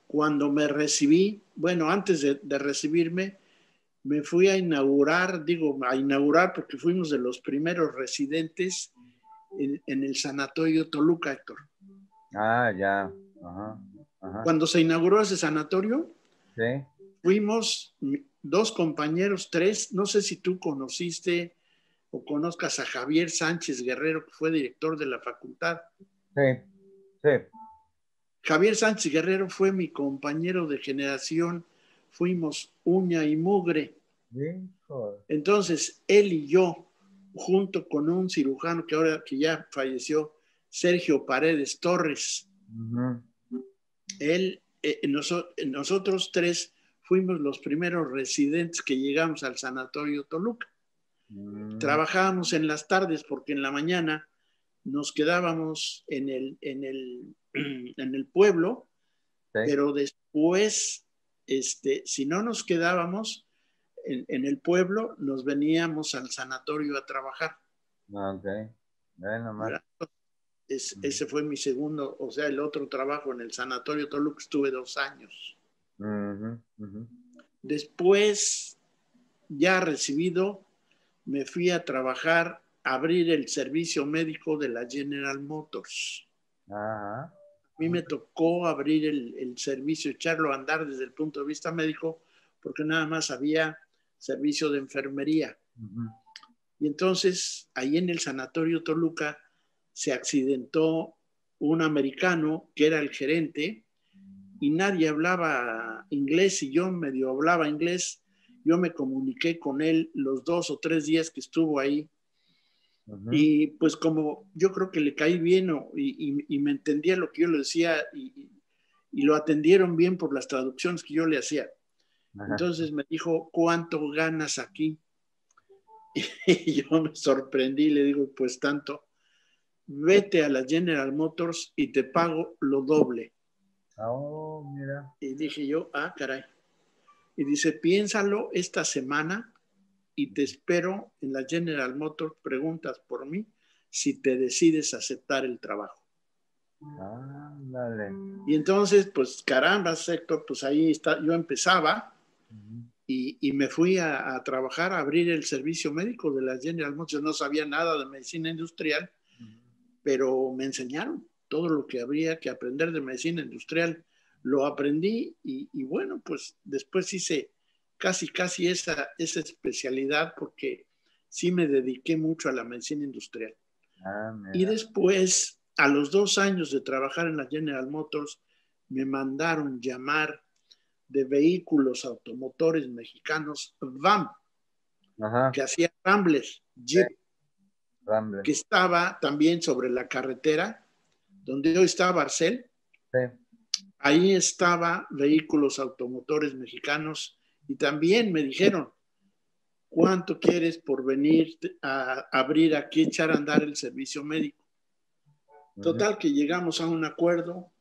cuando me recibí, bueno, antes de recibirme, me fui a inaugurar, porque fuimos de los primeros residentes en el sanatorio Toluca, Héctor. Ya. Cuando se inauguró ese sanatorio, sí, fuimos 2 compañeros, 3, no sé si tú conociste o conozcas a Javier Sánchez Guerrero, que fue director de la facultad. Sí. Javier Sánchez Guerrero fue mi compañero de generación, fuimos uña y mugre. Entonces, él y yo, junto con un cirujano que ya falleció, Sergio Paredes Torres, nosotros 3 fuimos los primeros residentes que llegamos al sanatorio Toluca. Trabajábamos en las tardes porque en la mañana nos quedábamos en el pueblo, pero después, si no nos quedábamos en el pueblo, nos veníamos al sanatorio a trabajar. Ese fue mi segundo, o sea, el otro trabajo en el sanatorio Toluca, estuve 2 años. Después, ya recibido, me fui a trabajar, a abrir el servicio médico de la General Motors. A mí me tocó abrir el servicio, echarlo a andar desde el punto de vista médico, porque nada más había servicio de enfermería. Y entonces, ahí en el sanatorio Toluca, se accidentó un americano que era el gerente y nadie hablaba inglés y yo medio hablaba inglés yo me comuniqué con él los 2 o 3 días que estuvo ahí. Y pues como yo creo que le caí bien y me entendía lo que yo le decía y lo atendieron bien por las traducciones que yo le hacía. Entonces me dijo, ¿cuánto ganas aquí? Y yo me sorprendí, le digo, pues tanto, vete a la General Motors y te pago lo doble. Oh, mira. Y dije yo, caray. Y dice, piénsalo esta semana y te espero en la General Motors, preguntas por mí si te decides aceptar el trabajo. Dale. Y entonces, pues caramba, Héctor, pues ahí está, yo empezaba y me fui a trabajar, a abrir el servicio médico de la General Motors. Yo no sabía nada de medicina industrial, pero me enseñaron todo lo que habría que aprender de medicina industrial. Lo aprendí y bueno, pues después hice casi esa especialidad porque sí me dediqué mucho a la medicina industrial. Y después, a los 2 años de trabajar en la General Motors, me mandaron llamar de vehículos automotores mexicanos, VAM, que hacía Rambler, Jeep, que estaba también sobre la carretera, donde hoy está Barcel. Ahí estaba vehículos automotores mexicanos y también me dijeron, ¿cuánto quieres por venir a abrir aquí, echar a andar el servicio médico? Total que llegamos a un acuerdo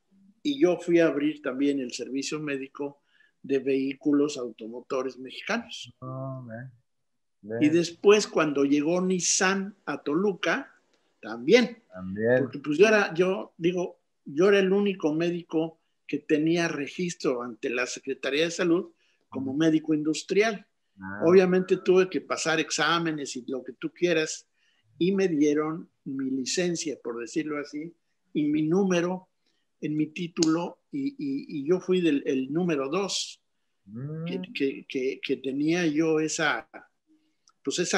y yo fui a abrir también el servicio médico de vehículos automotores mexicanos. Y después cuando llegó Nissan a Toluca, también. Porque pues yo era el único médico que tenía registro ante la Secretaría de Salud como médico industrial. Obviamente tuve que pasar exámenes y lo que tú quieras y me dieron mi licencia, por decirlo así, y mi número en mi título y yo fui el número 2 que tenía yo esa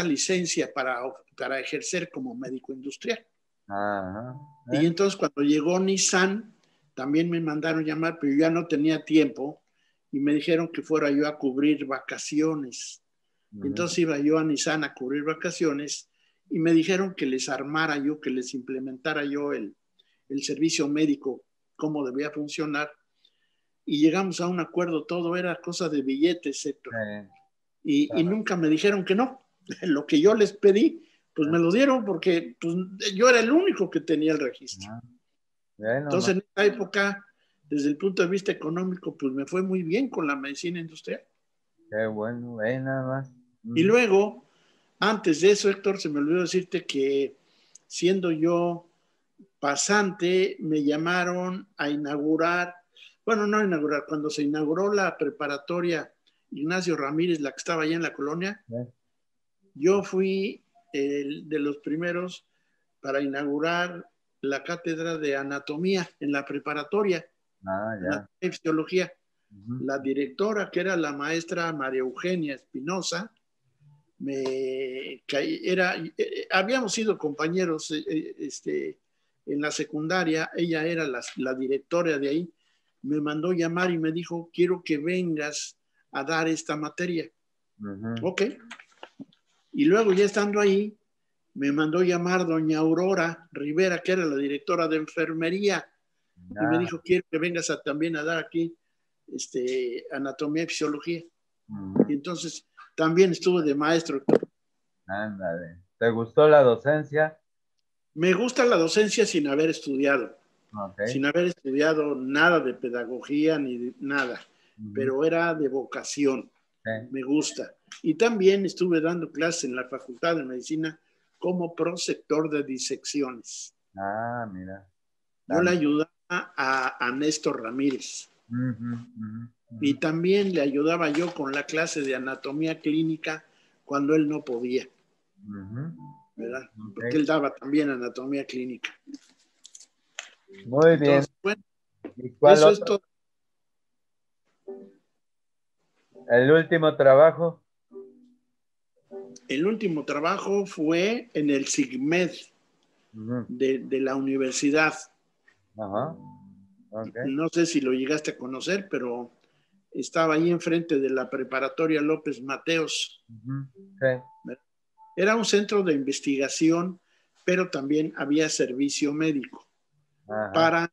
licencia para ejercer como médico industrial. Y entonces cuando llegó Nissan, también me mandaron llamar, pero yo ya no tenía tiempo y me dijeron que fuera yo a cubrir vacaciones. Entonces iba yo a Nissan a cubrir vacaciones y me dijeron que les armara yo, que les implementara yo el servicio médico, cómo debía funcionar. Y llegamos a un acuerdo, todo era cosa de billetes, Héctor. Y nunca me dijeron que no. Lo que yo les pedí, pues me lo dieron porque pues, yo era el único que tenía el registro. Entonces, en esta época, desde el punto de vista económico, pues me fue muy bien con la medicina industrial. Qué bueno, nada más. Y luego, antes de eso, Héctor, se me olvidó decirte que siendo yo pasante, me llamaron a inaugurar, bueno, no inaugurar, cuando se inauguró la preparatoria Ignacio Ramírez, la que estaba allá en la colonia, yo fui de los primeros para inaugurar la cátedra de anatomía en la preparatoria, anatomía y fisiología. La directora, que era la maestra María Eugenia Espinosa, habíamos sido compañeros en la secundaria, ella era la directora de ahí, me mandó llamar y me dijo, quiero que vengas a dar esta materia. Ok. Y luego ya estando ahí, me mandó llamar doña Aurora Rivera, que era la directora de enfermería, y me dijo, quiero que vengas también a dar aquí anatomía y fisiología. Y entonces también estuve de maestro. Ándale. ¿Te gustó la docencia? Me gusta la docencia sin haber estudiado. Sin haber estudiado nada de pedagogía ni de nada, pero era de vocación. Me gusta. Y también estuve dando clases en la Facultad de Medicina como prosector de disecciones. Mira. Yo le ayudaba a Néstor Ramírez. Y también le ayudaba yo con la clase de anatomía clínica cuando él no podía. ¿Verdad? Porque él daba también anatomía clínica. Muy bien. Entonces, bueno, ¿Y cuál eso otro? es todo. ¿El último trabajo? El último trabajo fue en el SIGMED de la universidad. No sé si lo llegaste a conocer, pero estaba ahí enfrente de la preparatoria López Mateos. Sí. Era un centro de investigación, pero también había servicio médico para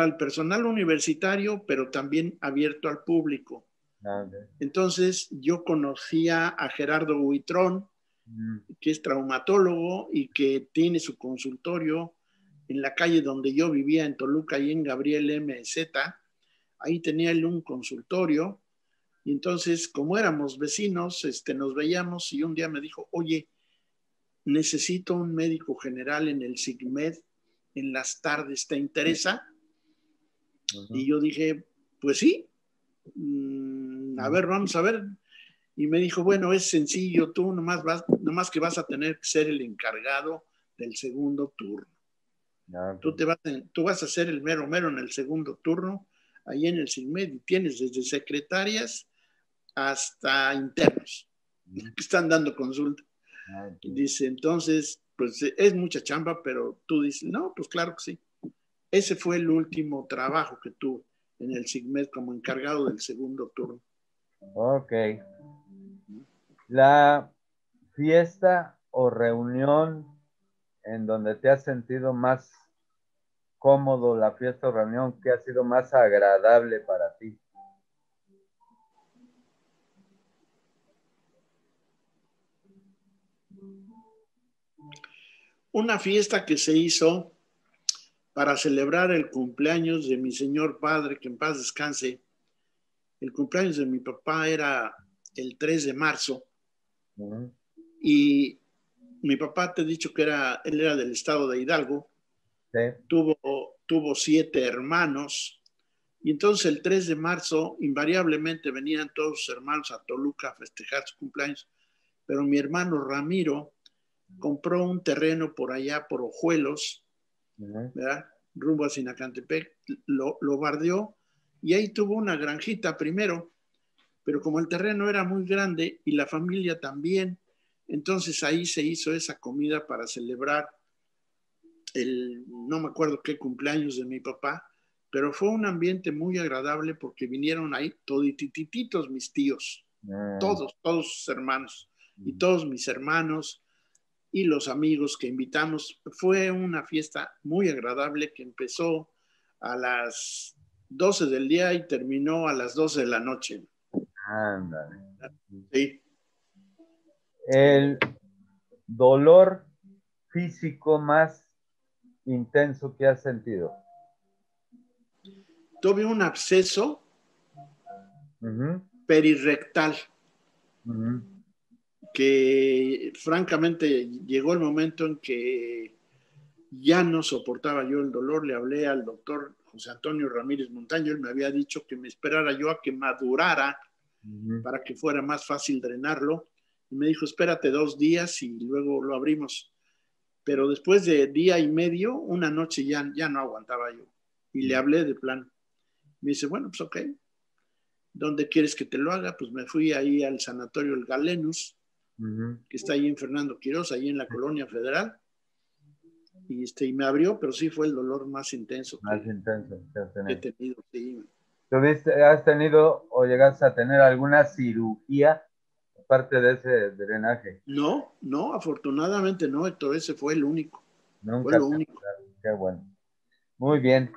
el personal universitario, pero también abierto al público. Okay. Entonces yo conocía a Gerardo Huitrón, que es traumatólogo y que tiene su consultorio en la calle donde yo vivía, en Toluca, y en Gabriel MZ. Ahí tenía él un consultorio. Y entonces, como éramos vecinos, nos veíamos y un día me dijo, oye, necesito un médico general en el SIGMED en las tardes, ¿te interesa? Y yo dije, pues sí, a ver, vamos a ver. Y me dijo, bueno, es sencillo, tú nomás que vas a tener que ser el encargado del segundo turno. Tú vas a ser el mero mero en el segundo turno, ahí en el SIGMED, y tienes desde secretarias hasta internos que están dando consulta. Dice, entonces, pues es mucha chamba, pero tú dices, no, pues claro que sí. Ese fue el último trabajo que tuve en el SIGMED como encargado del segundo turno. Ok. La fiesta o reunión en donde te has sentido más cómodo, la fiesta o reunión que ha sido más agradable para ti. Una fiesta que se hizo para celebrar el cumpleaños de mi señor padre, que en paz descanse. El cumpleaños de mi papá era el 3 de marzo. Y mi papá, te he dicho que él era del estado de Hidalgo. Sí. Tuvo 7 hermanos. Y entonces el 3 de marzo invariablemente venían todos sus hermanos a Toluca a festejar su cumpleaños. Pero mi hermano Ramiro compró un terreno por allá, por Ojuelos, ¿verdad? Rumbo a Sinacantepec, lo bardeó y ahí tuvo una granjita primero, pero como el terreno era muy grande y la familia también, entonces ahí se hizo esa comida para celebrar no me acuerdo qué cumpleaños de mi papá, pero fue un ambiente muy agradable porque vinieron ahí toditititos mis tíos, todos sus hermanos y todos mis hermanos y los amigos que invitamos. Fue una fiesta muy agradable que empezó a las 12 del día y terminó a las 12 de la noche. Ándale. Sí. El dolor físico más intenso que has sentido. Tuve un absceso perirrectal que francamente llegó el momento en que ya no soportaba yo el dolor. Le hablé al doctor José Antonio Ramírez Montaño, él me había dicho que me esperara yo a que madurara para que fuera más fácil drenarlo. Y me dijo, espérate 2 días y luego lo abrimos. Pero después de día y medio, una noche ya no aguantaba yo. Y le hablé de plano. Me dice, bueno, pues ok. ¿Dónde quieres que te lo haga? Pues me fui ahí al sanatorio El Galenus, que está ahí en Fernando Quirós, ahí en la Colonia Federal. Y me abrió, pero sí fue el dolor más intenso que he tenido. Sí. ¿Has tenido o llegaste a tener alguna cirugía aparte de ese drenaje? No, afortunadamente no, Héctor, ese fue el único. Nunca. Fue lo único. Qué bueno. Muy bien.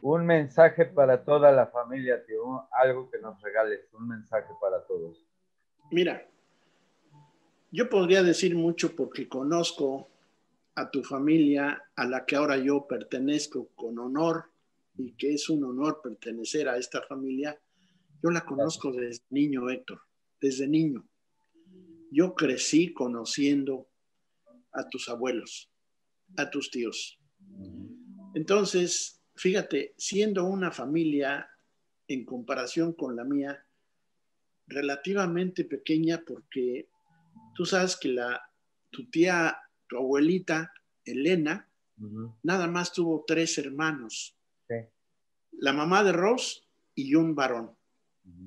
Un mensaje para toda la familia, tío. Algo que nos regales, un mensaje para todos. Mira, yo podría decir mucho porque conozco a tu familia a la que ahora yo pertenezco con honor y que es un honor pertenecer a esta familia. Yo la conozco desde niño, Héctor, desde niño. Yo crecí conociendo a tus abuelos, a tus tíos. Entonces, fíjate, siendo una familia en comparación con la mía, relativamente pequeña, porque tú sabes que tu tía, tu abuelita, Elena, nada más tuvo 3 hermanos. Sí. La mamá de Ross y un varón,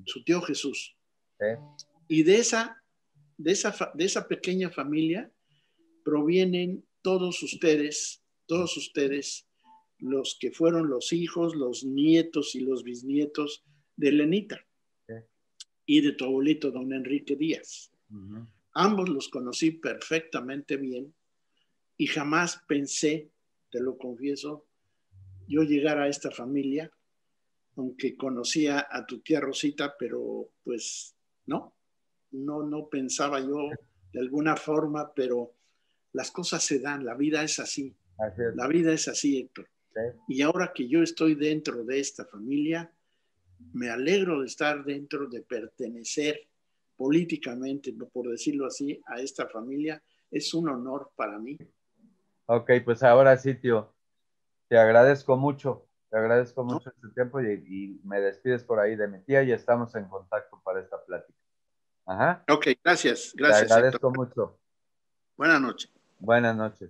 su tío Jesús. Sí. Y de esa pequeña familia provienen todos ustedes, los que fueron los hijos, los nietos y los bisnietos de Elenita. y de tu abuelito, don Enrique Díaz. Ujú. Ambos los conocí perfectamente bien y jamás pensé, te lo confieso, yo llegar a esta familia, aunque conocía a tu tía Rosita, pero pues no pensaba yo de alguna forma, pero las cosas se dan, la vida es así, Así es. la vida es así, Héctor. Sí. Y ahora que yo estoy dentro de esta familia, me alegro de estar dentro, de pertenecer políticamente, por decirlo así, a esta familia. Es un honor para mí. Ok, pues ahora sí, tío. Te agradezco mucho. Te agradezco ¿No? mucho este tiempo y me despides por ahí de mi tía y estamos en contacto para esta plática. Ajá. Ok, gracias, Te gracias, Héctor. agradezco mucho. Buenas noches. Buenas noches.